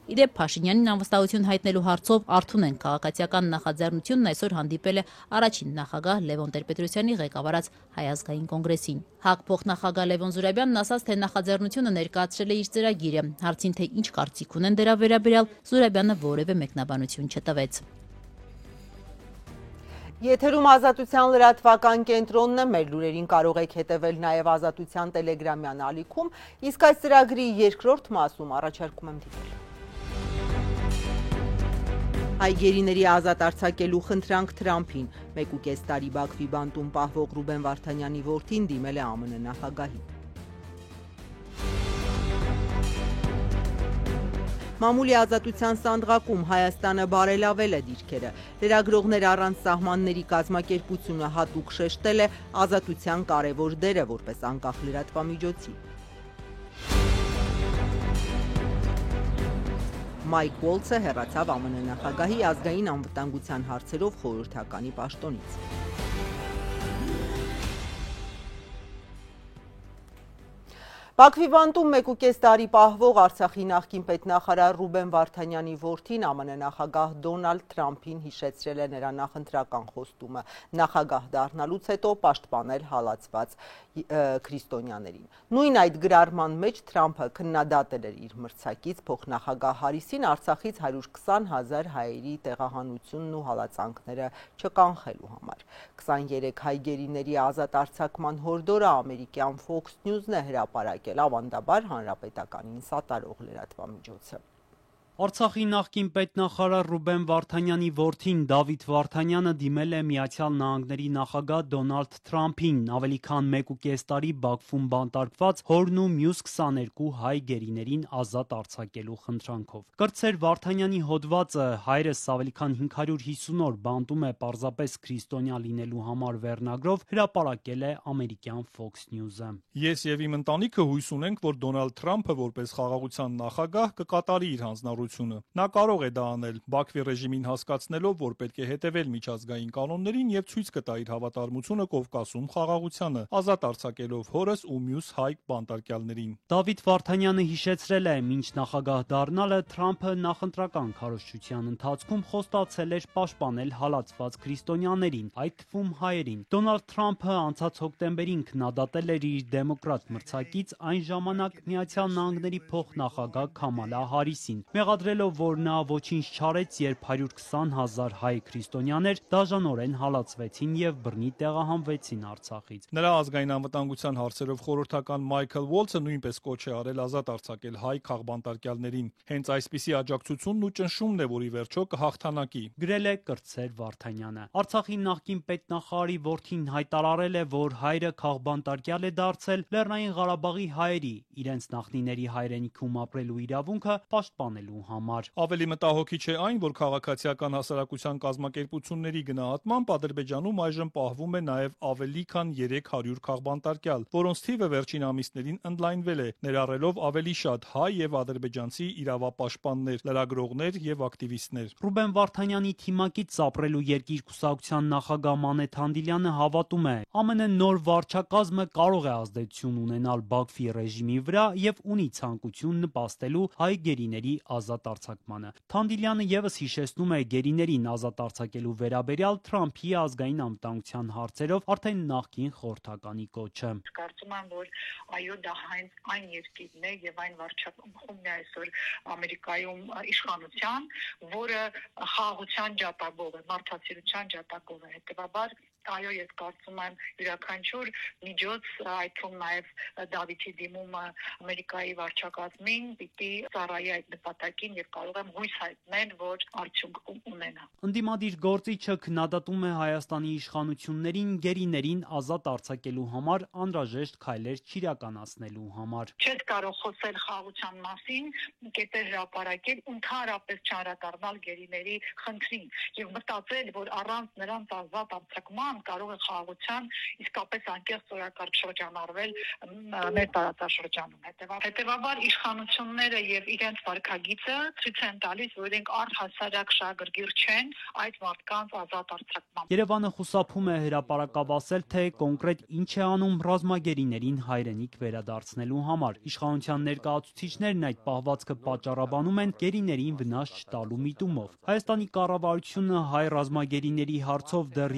Իդեպ Փաշինյանին անվստահություն հայտնելու հարցով Արթունեն քաղաքացիական նախաձեռնությունն այսօր հանդիպել է առաջին նախագահ Լևոն Տեր-Պետրոսյանի ղեկավարած Հայ ազգային կոնգրեսին։ ՀԱԿ փոխնախագահ Լևոն Զուրաբյանն ասաց, թե նախաձեռնությունը ներկայացրել է իր ծրագիրը, հարցին թե ինչ կարծիք ունեն դրա վերաբերյալ, Զուրաբյանը որևէ մեկնաբանություն չտվեց։ Եթերում Ազատության լրատվական կենտրոնն է, մեր լուրերին կարող եք հետևել նաև Ազատության տելեգրամյան ալիքում, իսկ այս ծրագրի երկրորդ մասում առաջարկում եմ դիտել։ Հայ գերիների ազատ արձակելու խնդրանք Թրամփին, 1.5 տարի Բաքվի բանտում պահվող Ռուբեն Վարդանյանի որդին դիմել է ԱՄՆ նախագահին։ Մամուլի ազատության սանդղակում Հայաստանը բարելավել է դիրքերը։ Լրագրողներ առանց սահմանների կազմակերպությունը հատուկ շեշտել է ազատության կարևոր դերը որպես անկախ լրատվամիջոցի։ Մայք Ուոլցը հեռացավ ԱՄՆ նախագահի ազգային անվտանգության հարցերով խորհրդականի պաշտոնից։ Բաքվի բանտում 1.5 տարի պահվող Արցախի նախկին պետնախարար Ռուբեն Վարդանյանի որդին ԱՄՆ նախագահ Դոնալդ Թրամփին հիշեցրել է նրա նախընտրական խոստումը, նախագահ դառնալուց հետո պաշտպանել հալածված քրիստոնյաներին։ Նույն այդ գրառման մեջ Թրամփը քննադատել էր իր մրցակից փոխնախագահ Հարիսին Արցախից 120,000 հայերի տեղահանությունն ու հալածանքները չկանխելու համար։ 23 հայ գերիների ազատ արձակման հորդորը ամերիկյան Fox News-ն է հրապարակել, ավանդաբար հանրապետականին սատարող լրատվամիջոցը։ Արցախի նախկին պետնախարար Ռուբեն Վարդանյանի որդին Դավիթ Վարդանյանը դիմել է Միացյալ Նահանգների նախագահ Դոնալդ Թրամփին ավելի քան 1.5 տարի Բաքվում բանտարկված հորն ու մյուս 22 հայ գերիներին ազատ արձակելու խնդրանքով։ Կրտսեր Վարդանյանի հոդվածը «Հայրս ավելի քան 550 օր բանտում է պարզապես քրիստոնյա լինելու համար» վերնագրով հրապարակել է ամերիկյան Fox News-ը։ Ես եւ իմ ընտանիքը հույս ունենք, որ Դոնալդ Թրամփը որպես խաղաղության նախագահ կկատարի իր հանձնառությունը։ Նա կարող է դա անել, Բաքվի ռեժիմին հասկացնելով, որ պետք է հետևել միջազգային կանոններին եւ ցույց կտա իր հավատարմությունը Կովկասում խաղաղությանը, ազատ արձակելով հորս ու մյուս հայ բանտարկյալներին։ Դավիթ Վարդանյանը հիշեցրել է, մինչ նախագահ դառնալը Թրամփը նախընտրական քարոզչության ընթացքում խոստացել էր պաշտպանել հալածված քրիստոնյաներին, այդ թվում հայերին։ Դոնալդ Թրամփը անցած հոկտեմբերին քննադատել էր իր դեմոկրատ մրցակից այն ժամանակ Միացյալ Նահանգների փոխնախագահ Քամալա Հարիսին, մեղադրելով, որ նա ոչինչ չարեց, երբ 120,000 հայ քրիստոնյաներ դաժանորեն հալածվեցին եւ բռնի տեղահանվեցին Արցախից։ Նրա ազգային անվտանգության հարցերով խորհրդական Մայքլ Ուոլցը նույնպես կոչ է արել ազատ արձակել հայ քաղբանտարկյալներին։ Հենց այսպիսի աջակցությունն ու ճնշումն է, որ ի վերջո կհաղթանակի, գրել է Կրտսեր Վարդանյանը։ Արցախի նախկին պետնախարարի որդին հայտարարել է, որ հայրը քաղբանտարկյալ է դարձել Լեռնային Ղարաբաղի հայերի, իրենց նախնիների հայրենիքում ապրելու իրավունքը պաշտպանելու համար։ Ավելի մտահոգիչ է այն, որ քաղաքացիական հասարակության կազմակերպությունների գնահատմամբ Ադրբեջանում այժմ պահվում է նաև ավելի քան 300 քաղբանտարկյալ, որոնց թիվը վերջին ամիսներին ընդլայնվել է, ներառելով ավելի շատ հայ եւ ադրբեջանցի իրավապաշտպաններ, լրագրողներ եւ ակտիվիստներ։ Ռուբեն Վարդանյանի թիմակից Ապրելու երկիր կուսակցության նախագահ Մանեթ Հանդիլյանը հավատում է, ԱՄՆ նոր վարչակազմը կարող է ազդեցություն ունենալ Բաքվի ռեժիմի վրա եւ ունի ցանկություն նպաստելու հայ գերիների ազատ արձակմանը։ Թանդիլյանը եւս հիշեցնում է գերիներին ազատ արձակելու վերաբերյալ Թրամփի ազգային անվտանգության հարցերով արդեն նախկին խորհրդականի կոչը։ Կարծում եմ, որ այո, դա հենց այն երկիրն է եւ այն վարչախումբն է այսօր Ամերիկայում իշխանության, որը խաղաղության ջատագով է, մարդասիրության ջատագով է։ Հետեւաբար այո, ես կարծում եմ յուրաքանչյուր միջոց, այդ թվում նաև Դավիթի դիմումը Ամերիկայի վարչակազմին պիտի ծառայի այդ նպատակին եւ կարող եմ հույս հայտնել, որ արդյունք ունենա։ Ընդդիմադիր գործիչը քննադատում է Հայաստանի իշխանություններին գերիներին ազատ արձակելու համար անհրաժեշտ քայլեր չիրականացնելու համար։ Չես կարող խոսել խաղաղության մասին, կետեր հրապարակել, ընդհանրապես չանդրադառնալ գերիների խնդրին եւ մտածել, որ առանց նրանց ազատ արձակման կարող է խաղաղության իսկապես անկեղծ օրակարգ շրջանառվել մեր տարածաշրջանում։ Հետևաբար իշխանությունները եւ իրենց վարքագիծը ցույց են տալիս, որ իրենք առհասարակ շահագրգիռ չեն այդ մարդկանց ազատ արձակմամբ։ Երևանը խուսափում է հրապարակավ ասել, թե կոնկրետ ինչ է անում ռազմագերիներին հայրենիք վերադարձնելու համար։ Իշխանության ներկայացուցիչներն այդ պահվածքը պատճառաբանում են գերիներին վնաս չտալու միտումով։ Հայաստանի կառավարությունը հայ ռազմագերիների հարցով դեռ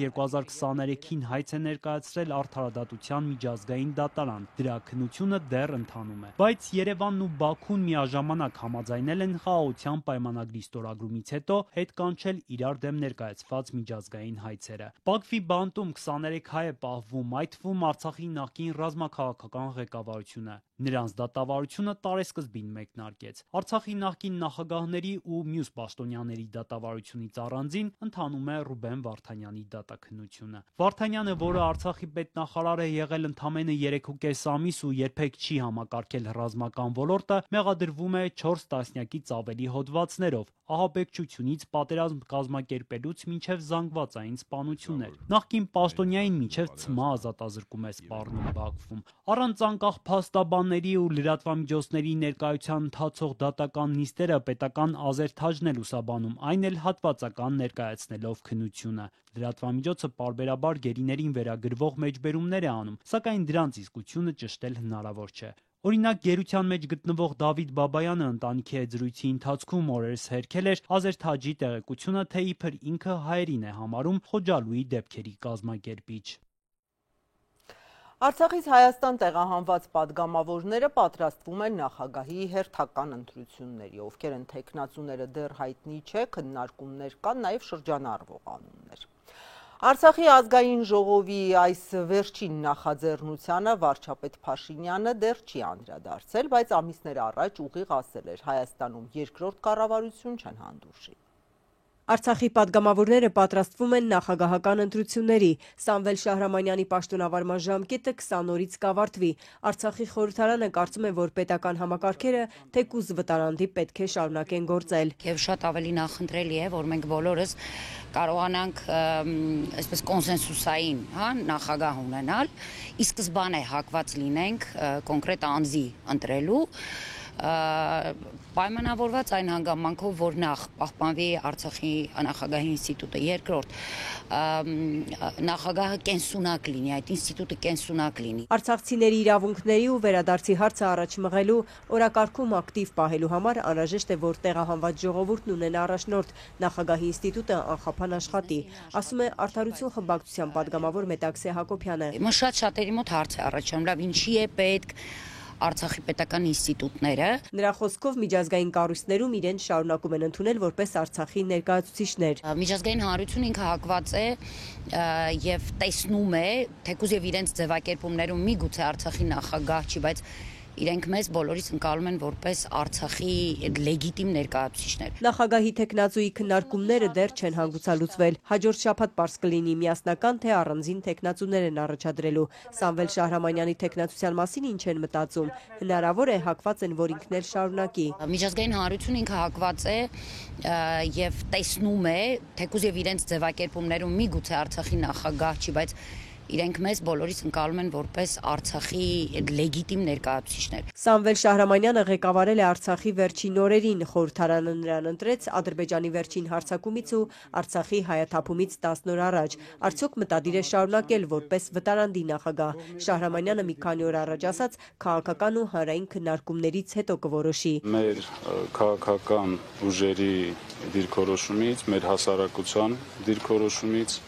2023-ին հայց է ներկայացրել Արդարադատության միջազգային դատարան։ Դրա քննությունը դեռ ընթանում է։ Բայց Երևանն ու Բաքուն միաժամանակ համաձայնել են խաղաղության պայմանագրի ստորագրումից հետո հետ կանչել իրար դեմ ներկայացված միջազգային հայցերը։ Բաքվի բանտում 23 հայ է պահվում, այդ թվում Արցախի նախկին ռազմաքաղաքական ղեկավարությունը։ Նրանց դատավարությունը տարեսկզբին մեկնարկեց։ Արցախի նախկին նախագահների ու մյուս պաշտոնյաների դատավարությունից առանձին ընթանում է Ռուբեն Վարդանյանի դատաքննությունը։ Վարդանյանը, որը Արցախի պետնախարար է եղել ընդամենը 3.5 ամիս ու երբեք չի համակարգել ռազմական ոլորտը, մեղադրվում է 4 տասնյակից ավելի հոդվածներով, ահաբեկչությունից պատերազմ կազմակերպելուց մինչև զանգվածային սպանություններ։ Նախկին պաշտոնյային մինչև ցմահ ազատազրկում է սպառնում Բաքվում։ Առանց անկախ փաստաբանների ու լրատվամիջոցների ներկայության ընթացող դատական նիստերը պետական ազերթաժն է լուսաբանում, այն էլ հատվածական ներկայացնելով քննությունը։ Լրատվամիջոցը պարբերաբար գերիներին վերագրվող մեջբերումներ է անում, սակայն դրանց իսկությունը ճշտել հնարավոր չէ։ Օրինակ, գերության մեջ գտնվող Դավիթ Բաբայանը ընտանիքի հետ զրույցի ընթացքում օրերս հերքել էր Ազերթաջի տեղեկությունը, թե իբր ինքը հայերին է համարում Խոջալուի դեպքերի կազմակերպիչ։ Արցախից Հայաստան տեղահանված падգամավորները պատրաստվում են նախագահի հերթական ընտրությունների, ովքեր են թեկնածուները դեռ հայտնի չէ, քննարկումներ կան նաև շրջանառվող անուններ։ Արցախի ազգային ժողովի այս վերջին նախաձեռնությանը վարչապետ Փաշինյանը դեռ չի անդրադարձել, բայց ամիսներ առաջ ուղիղ ասել էր Հայաստանում երկրորդ կառավարություն չեն հանդուրժի։ Արցախի падգամավորները պատրաստվում են նախագահական ընտրությունների։ Սամվել Շահրամանյանի պաշտոնավարման ժամկետը 20 օրից կավարտվի։ Արցախի խորհրդարանը կարծում է, որ պետական համակարգերը թեկուզ վտարանդի պետք է շարունակեն գործել։ Եվ շատ ավելի նախընտրելի է, որ մենք բոլորս կարողանանք այսպես կոնսենսուսային, նախագահ ունենալ, ի սկզբանե հակված լինենք կոնկրետ անձի ընտրելու, պայմանավորված այն հանգամանքով, որ նախ պահպանվի Արցախի նախագահի ինստիտուտը, երկրորդ նախագահը կենսունակ լինի, այդ ինստիտուտը կենսունակ լինի։ Արցախցիների իրավունքների ու վերադարձի հարցը առաջ մղելու, օրակարգում ակտիվ պահելու համար անհրաժեշտ է, որ տեղահանված ժողովուրդն ունենա առաջնորդ, նախագահի ինստիտուտը անխափան աշխատի, ասում է Արդարություն խմբակցության падգամավոր Մետաքսե Հակոբյանը։ Շատ-շատերի մոտ հարց է առաջանում, լավ, ինչի է պետք Արցախի պետական ինստիտուտները։ Նրա խոսքով միջազգային կառույցներում իրեն շարունակում են ընդունել որպես Արցախի ներկայացուցիչներ։ Միջազգային հանրությունը ինքը հակված է եւ տեսնում է, թեկուզ եւ իրենց ձևակերպումներում միգուցե Արցախի նախագահ չի, բայց իրենք մեզ բոլորիս ընկալում են որպես Արցախի լեգիտիմ ներկայացուցիչներ։ Նախագահի տեխնացուի քննարկումները դեռ չեն հանգուցալուծվել։ Հաջորդ շաբաթ պարզ կլինի միասնական թե առանձին տեխնացուներ են առաջադրելու։ Սամվել Շահրամանյանի տեխնացության մասին ինչ են մտածում։ Հնարավոր է հակված են, որ ինքն էլ շարունակի։ Միջազգային հանրությունը ինքը հակված է եւ տեսնում է, թեկուզ եւ իրենց ձևակերպումներում միգուցե Արցախի նախագահ չի, բայց իրենք մեզ բոլորիս ընկալում են որպես Արցախի լեգիտիմ ներկայացուցիչներ։ Սամվել Շահրամանյանը ղեկավարել է Արցախի վերջին օրերին, խորհրդարանը նրան ընտրեց Ադրբեջանի վերջին հարձակումից ու Արցախի հայաթափումից 10 օր առաջ։ Արդյոք մտադիր է շարունակել որպես վտարանդի նախագահ։ Շահրամանյանը մի քանի օր առաջ ասաց, քաղաքական ու հանրային քննարկումներից հետո կորոշի։ Մեր քաղաքական ուժերի դիրքորոշումից, մեր հասարակության դիրքորոշումից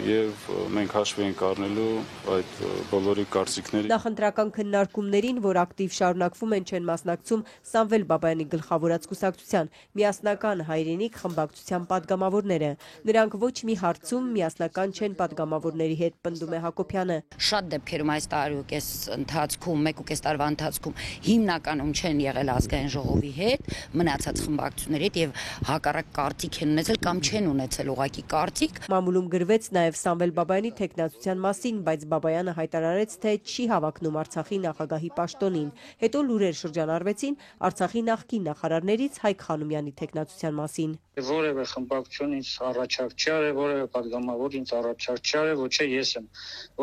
եւ մենք հաշվի ենք առնելու այդ բոլորի կարծիքները։ Նախընտրական քննարկումներին, որ ակտիվ շարունակվում են, չեն մասնակցում Սամվել Բաբայանի գլխավորած կուսակցության միասնական հայրենիք խմբակցության падգամավորները։ Նրանք ոչ մի հարցում միասնական չեն падգամավորների հետ, պնդում է Հակոբյանը։ Շատ դեպքերում այս տարուկես ընթացքում, 1.5 տարվա ընթացքում հիմնականում չեն եղել ազգային ժողովի հետ, մնացած խմբակցությունների հետ եւ հակառակ կարծիք են ունեցել կամ չեն ունեցել ուղղակի կարծիք։ Մամուլում գրվեց նաև Սամվել Բաբայանի տեխնացության մասին, բայց Բաբայանը հայտարարեց, թե չի հավակնում Արցախի նախագահի պաշտոնին։ Հետո լուրեր շրջանառվեցին Արցախի նախկին նախարարներից Հայկ Խանոմյանի տեխնացության մասին։ Որևէ խմբակցություն ինձ առաջարկ չի արել, որևէ падգամավոր ինձ առաջարկ չի արել, ոչ է ես եմ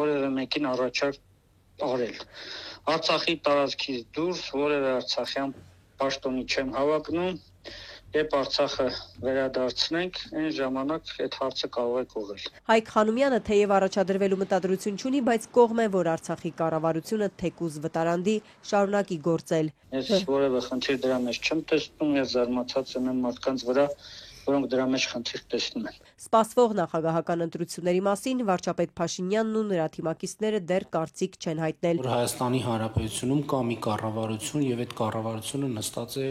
որևէ մեկին առաջարկ արել։ Արցախի տարածքից դուրս որևէ արցախյան պաշտոնի չեմ հավակնում։ Երբ Արցախը վերադարձնենք, այն ժամանակ այդ հարցը կարող է կողել։ Հայկ Խանոմյանը թեև առաջադրվելու մտադրություն չունի, բայց կողմ է, որ Արցախի կառավարությունը թեկուզ վտարանդի շարունակի գործել։ Ես որևէ խնդիր դրա մեջ չեմ տեսնում, ես զարմացած եմ մարդկանց վրա, որոնք դրա մեջ խնդիր տեսնում են։ Սպասվող նախագահական ընտրությունների մասին վարչապետ Փաշինյանն ու նրա թիմակիցները դեռ կարծիք չեն հայտնել։ Հայաստանի Հանրապետությունում կա մի կառավարություն եւ այդ կառավարությունը նստած է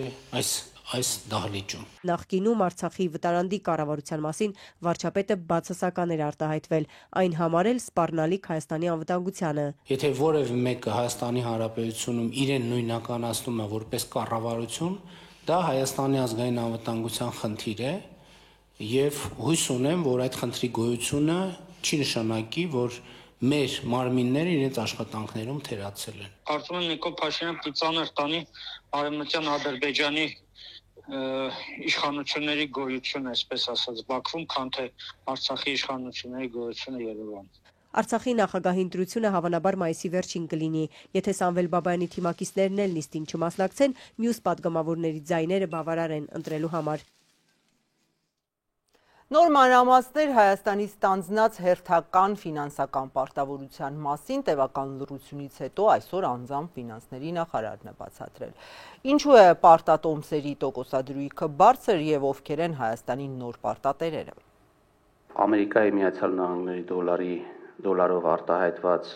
այս դահլիճում։ Նախկինում Արցախի վտարանդի կառավարության մասին վարչապետը բացասական էր արտահայտվել, այն համարել սպառնալիք Հայաստանի անվտանգությանը։ Եթե որևէ մեկը Հայաստանի Հանրապետությունում իրեն նույնականացնում է որպես կառավարություն, դա Հայաստանի ազգային անվտանգության խնդիր է եւ հույս ունեմ, որ այդ խնդրի գոյությունը չի նշանակի, որ մեր մարմինները իրենց աշխատանքներում թերացել են։ Կարծում եմ Նիկոլ Փաշինյանը ծանր տանի արևմտյան Ադրբեջանի իշխանությունների գոյությունը, այսպես ասած, Բաքվում, քան թե Արցախի իշխանությունների գոյությունը Երևանում։ Արցախի նախագահի ընտրությունը հավանաբար մայիսի վերջին կլինի, եթե Սամվել Բաբայանի թիմակիցներն էլ նիստին չմասնակցեն, մյուս падգամավորների ձայները բավարար են ընտրելու համար։ Նոր մանրամասներ Հայաստանի ստանձնած հերթական ֆինանսական պարտավորության մասին տևական լրությունից հետո այսօր անձամբ ֆինանսների նախարարն է բացատրել։ Ինչու է պարտատոմսերի տոկոսադրույքը բարձր եւ ովքեր են Հայաստանի նոր պարտատերերը։ Ամերիկայի Միացյալ Նահանգների դոլարով արտահայտված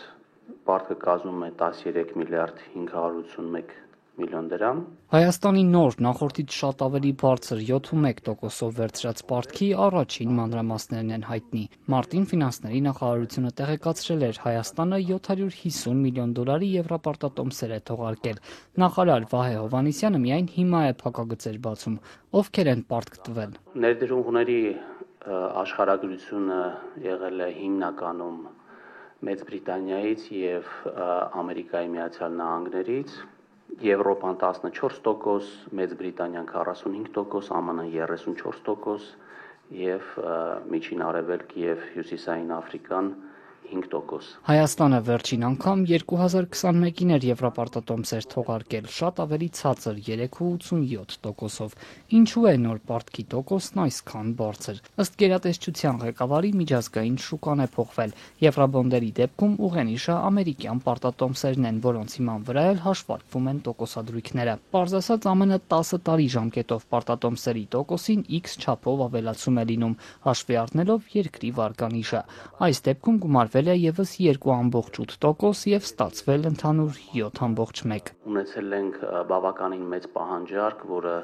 պարտքը կազմում է 13 միլիարդ 581 միլիոն դրամ։ Հայաստանի նոր նախորդից շատ ավելի բարձր 7.1%-ով վերցրած պարտքի առաջին մանրամասներն են հայտնի։ Մարտին ֆինանսների նախարարությունը տեղեկացրել էր Հայաստանը $750 միլիոն եվրոպարտատոմսեր է թողարկել։ Նախարար Վահե Հովհաննիսյանը միայն հիմա է փակագծեր բացում։ Ովքեր են պարտք տվել։ Ներդրումների աշխարհագրությունը եղել է հիմնականում Մեծ Բրիտանիայից եւ Ամերիկայի Միացյալ Նահանգներից, Եվրոպան 14%, Մեծ Բրիտանիան 45%, ԱՄՆ-ը 34% եւ Միջին Արևելք եւ Հյուսիսային Աֆրիկան 5%։ Հայաստանը վերջին անգամ 2021-ին էր եվրոպարտատոմսեր թողարկել, շատ ավելի ցածր 3.87%-ով։ Ինչու է նոր պարտքի տոկոսն այսքան բարձր։ Ըստ գերատեսչության ղեկավարի միջազգային շուկան է փոխվել։ Եվրոբոնդերի դեպքում ուղենիշը ամերիկյան պարտատոմսերն են, որոնց հիման վրա էլ հաշվարկվում են տոկոսադրույքները։ Պարզ ասած, ԱՄՆ 10 տարի ժամկետով պարտատոմսերի տոկոսին X չափով ավելացում է լինում, հաշվի առնելով երկրի վարկանիշը։ Այս դեպքում գումարվել է եւս 2.8% եւ ստացվել ընդհանուր 7.1։ Ունեցել ենք բավականին մեծ պահանջարկ, որը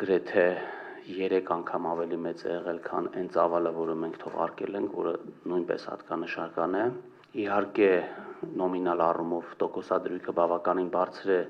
գրեթե 3 անգամ ավելի մեծ է եղել, քան այն ծավալը, որը մենք թողարկել ենք, որը նույնպես հատկանշական է։ Իհարկե, նոմինալ առումով տոկոսադրույքը բավականին բարձր է,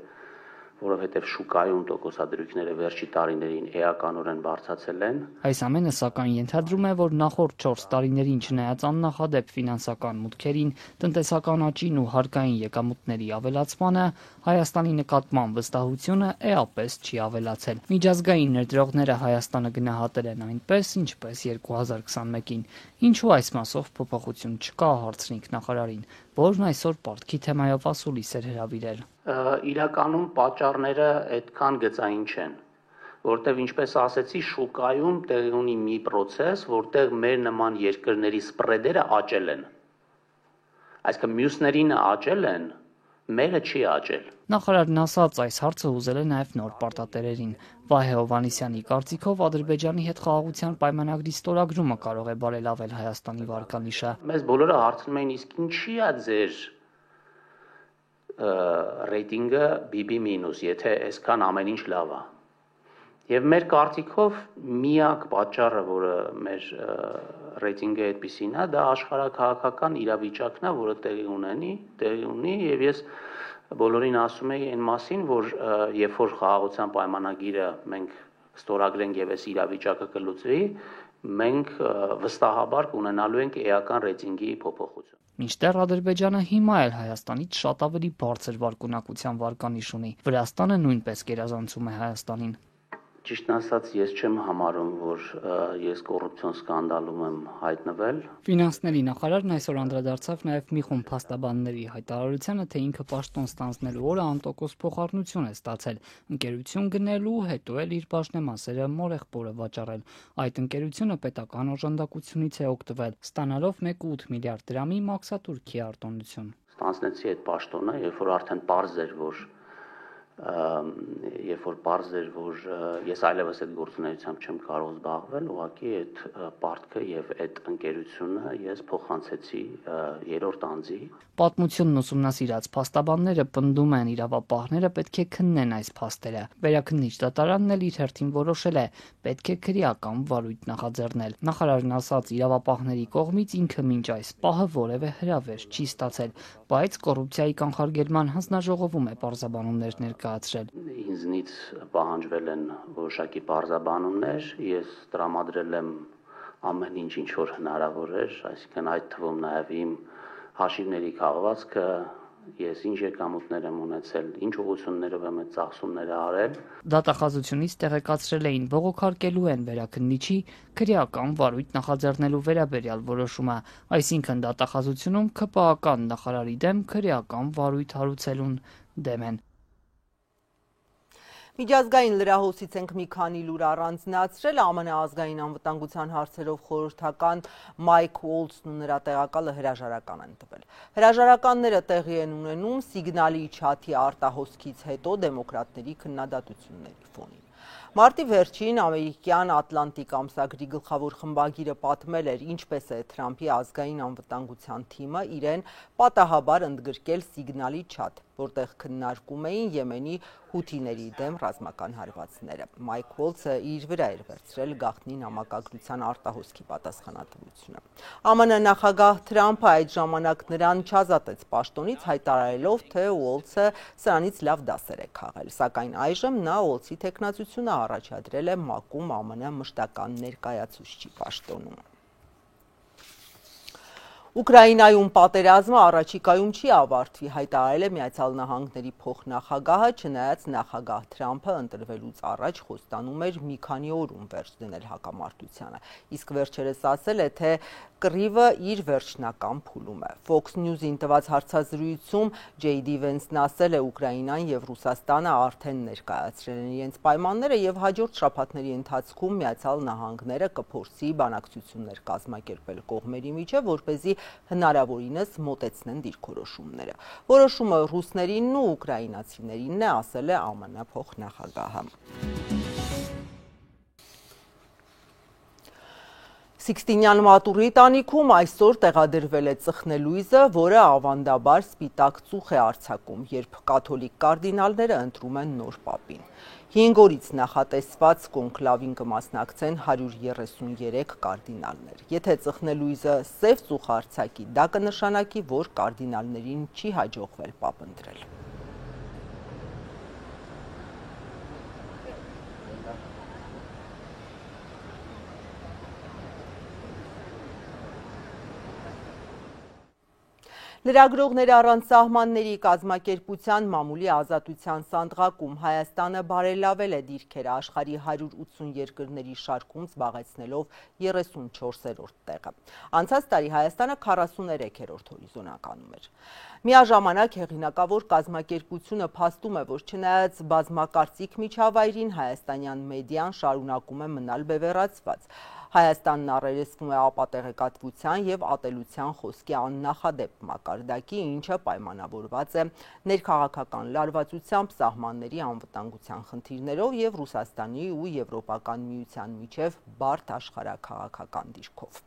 որովհետև շուկայում տոկոսադրույքները վերջի տարիներին էականորեն բարձրացել են։ Այս ամենը սակայն ենթադրում է, որ նախորդ 4 տարիներին չնայած աննախադեպ ֆինանսական մուտքերին, տնտեսական աճին ու հարկային եկամուտների ավելացմանը, Հայաստանի նկատմամբ վստահությունը էապես չի ավելացել։ Միջազգային ներդրողները Հայաստանը գնահատել են այնպես, ինչպես 2021-ին։ Ինչու այս մասով փոփոխություն չկա, հարցրինք նախարարին, որն այսօր պարտքի թեմայով ասուլիս էր հրավիրել։ Իրականում պատճառները այդքան գծային չեն, որտեղ ինչպես ասեցի, շուկայում տեղի ունի մի process, որտեղ մեր նման երկրների սպրեդերը աճել են։ Այսինքն մյուսներին աճել են, մերը չի աճել։ Նախարարն ասաց, այս հարցը ուզել է նաև նոր պարտատերերին։ Վահե Հովհաննիսյանի կարծիքով Ադրբեջանի հետ խաղաղության պայմանագրի ստորագրումը կարող է բարելավել Հայաստանի վարկանիշը։ Մեզ բոլորը հարցնում էին, իսկ ինչի է ձեր ռեյտինգը BB-, եթե այսքան ամեն ինչ լավ է։ Եւ մեր կարծիքով միակ պատճառը, որը մեր ռեյտինգը այդպեսին է, դա աշխարհակահաղական իրավիճակն է, որը տեղի ունի, եւ ես բոլորին ասում եի այն մասին, որ երբ որ խաղաղության պայմանագիրը մենք ստորագրենք եւ այս իրավիճակը կլուծվի, մենք վստահաբար կունենալու ենք էական ռեյտինգի փոփոխություն։ Մինչդեռ Ադրբեջանը հիմա էլ Հայաստանից շատ ավելի բարձր վարկանիշության վարկանիշ ունի։ Վրաստանը նույնպես գերազանցում է Հայաստանին։ Ճիշտն ասած, ես չեմ համարում, որ ես կոռուպցիոն սկանդալում եմ հայտնվել։ Ֆինանսների նախարարն այսօր անդրադարձավ նաև մի խումբ փաստաբանների հայտարարությանը, թե ինքը պաշտոն ստանձնելու օրը անտոկոս փոխառնություն է ստացել, ընկերություն գնելու, հետո էլ իր բաժնեմասերը մորեղբորը վաճառել։ Այդ ընկերությունը պետական օժանդակությունից է օգտվել, ստանալով 1.8 միլիարդ դրամի մաքսատուրքի արտոնություն։ Ստանձնեցի այդ պաշտոնը, երբ որ արդեն պարզ էր, որ ես այլևս այդ գործունեությամբ չեմ կարող զբաղվել, ուղղակի այդ պարտքը եւ այդ ընկերությունը ես փոխանցեցի երրորդ անձի։ Պատմությունն ուսումնասիրած փաստաբանները պնդում են, իրավապահները պետք է քննեն այս փաստերը։ Վերաքննիչ դատարանն էլ իր հերթին որոշել է, պետք է քրեական վարույթ նախաձեռնել։ Նախարարն ասաց, իրավապահների կողմից ինքը մինչ այս պահը որևէ հրավեր չի ստացել, բայց կոռուպցիայի կանխարգելման հանձնաժողովում է պարզաբանումներ ներկայացրել։ Ինձնից պահանջվել են որոշակի պարզաբանումներ, ես տրամադրել եմ ամեն ինչ, ինչ որ հնարավոր էր, այսինքն այդ թվում նաև իմ հաշիվների քաղվածքը, ես ինչ եկամուտներ եմ ունեցել, ինչ ուղղություններով եմ այդ ծախսումները արել։ Դատախազությունից տեղեկացրել էին, բողոքարկելու են վերաքննիչի քրեական վարույթ նախաձեռնելու վերաբերյալ որոշումը, այսինքն դատախազությունում ՔՊԱ-ական նախարարի դեմ քրեական վարույթ հարուցելուն դեմ են։ Միջազգային լրահոսից ենք մի քանի լուր առանձնացրել, ԱՄՆ ազգային անվտանգության հարցերով խորհրդական Մայք Ուոլսն ու նրա տեղակալը հրաժարական են տվել։ Հրաժարականները տեղի են ունենում սիգնալի չաթի արտահոսքից հետո դեմոկրատների քննադատությունների ֆոնին։ Մարտի վերջին ամերիկյան Ատլանտիկ ամսագրի գլխավոր խմբագիրը պատմել էր, ինչպես է Թրամփի ազգային անվտանգության թիմը իրեն պատահաբար ընդգրկել սիգնալի չաթ։ որտեղ քննարկում էին Եմենի հութիների դեմ ռազմական հարվածները։ Մայք Ուոլցը իր վրա էր վերցրել գաղտնի նամակագրության արտահոսքի պատասխանատվությունը։ ԱՄՆ նախագահ Թրամփը այդ ժամանակ նրան չազատեց պաշտոնից, հայտարարելով, թե Ուոլցը սրանից լավ դասեր է քաղել, սակայն այժմ նա Ուոլցի թեկնածությունը առաջադրել է ՄԱԿ-ում ԱՄՆ մշտական ներկայացուցչի պաշտոնում։ Ուկրաինայում պատերազմը առաջիկայում չի ավարտվի, հայտարարել է Միացյալ Նահանգների փոխնախագահը, չնայած նախագահ Թրամփը ընտրվելուց առաջ խոստանում էր մի քանի օրում վերջ դնել հակամարտությանը, իսկ վերջերս ասել է, թե կռիվը իր վերջնական փուլում է։ Fox News-ին տված հարցազրույցում J.D. Vance-ն ասել է, Ուկրաինան եւ Ռուսաստանը արդեն ներկայացրել են իրենց պայմանները եւ հաջորդ շաբաթների ընթացքում Միացյալ Նահանգները կփորձի բանակցություններ կազմակերպել կողմերի միջև, որպեսզի հնարավորինս մոտեցնեն դիրքորոշումները։ Որոշումը ռուսներինն ու ուկրաինացիներինն է, ասել է ԱՄՆ փոխնախագահը։ Սիքստինյան մատուռի տանիքում այսօր տեղադրվել է ծխնելույզը, որը ավանդաբար սպիտակ ծուխ է արձակում, երբ կաթոլիկ կարդինալները ընտրում են նոր պապին։ 5 օրից նախատեսված կոնկլավին կմասնակցեն 133 կարդինալներ։ Եթե ծխնելույզը սև ծուխ արձակի, դա կնշանակի, որ կարդինալներին չի հաջողվել պապ ընտրել։ Լրագրողներ առանց սահմանների կազմակերպության մամուլի ազատության սանդղակում Հայաստանը բարելավել է դիրքերը աշխարհի 180 երկրների շարքում զբաղեցնելով 34-րդ տեղը։ Անցած տարի Հայաստանը 43-րդ հորիզոնականում էր։ Միաժամանակ հեղինակավոր կազմակերպությունը փաստում է, որ չնայած բազմակարծիք միջավայրին հայաստանյան մեդիան շարունակում է մնալ բևեռացված։ Հայաստանն առերեսվում է ապատեղեկատվության եւ ատելության խոսքի աննախադեպ մակարդակի, ինչը պայմանավորված է ներքաղաքական լարվածությամբ, սահմանների անվտանգության խնդիրներով եւ Ռուսաստանի ու Եվրոպական միության միջև բարդ աշխարհաքաղաքական դիրքով։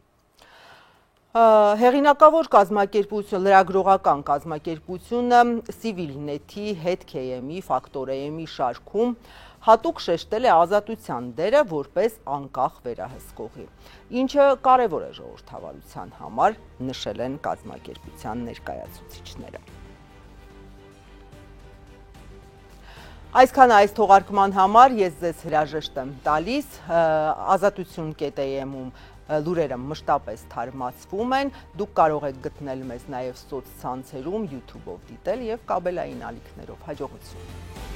Հեղինակավոր կազմակերպություն, լրագրողական կազմակերպությունը Civilnet-ի հետ KM-ի, Factor AM-ի շարքում հատուկ շեշտել է ազատության դերը որպես անկախ վերահսկողի, ինչը կարևոր է ժողովրդավարության համար, նշել են կազմակերպության ներկայացուցիչները։ Այսքան այս թողարկման համար ես ձեզ հրաժեշտ եմ տալիս, ազատություն.am-ում լուրերը մշտապես թարմացվում են, դուք կարող եք գտնել մեզ նաև սոցցանցերում, YouTube-ով դիտել եւ կաբելային ալիքներով։ Հաջողություն։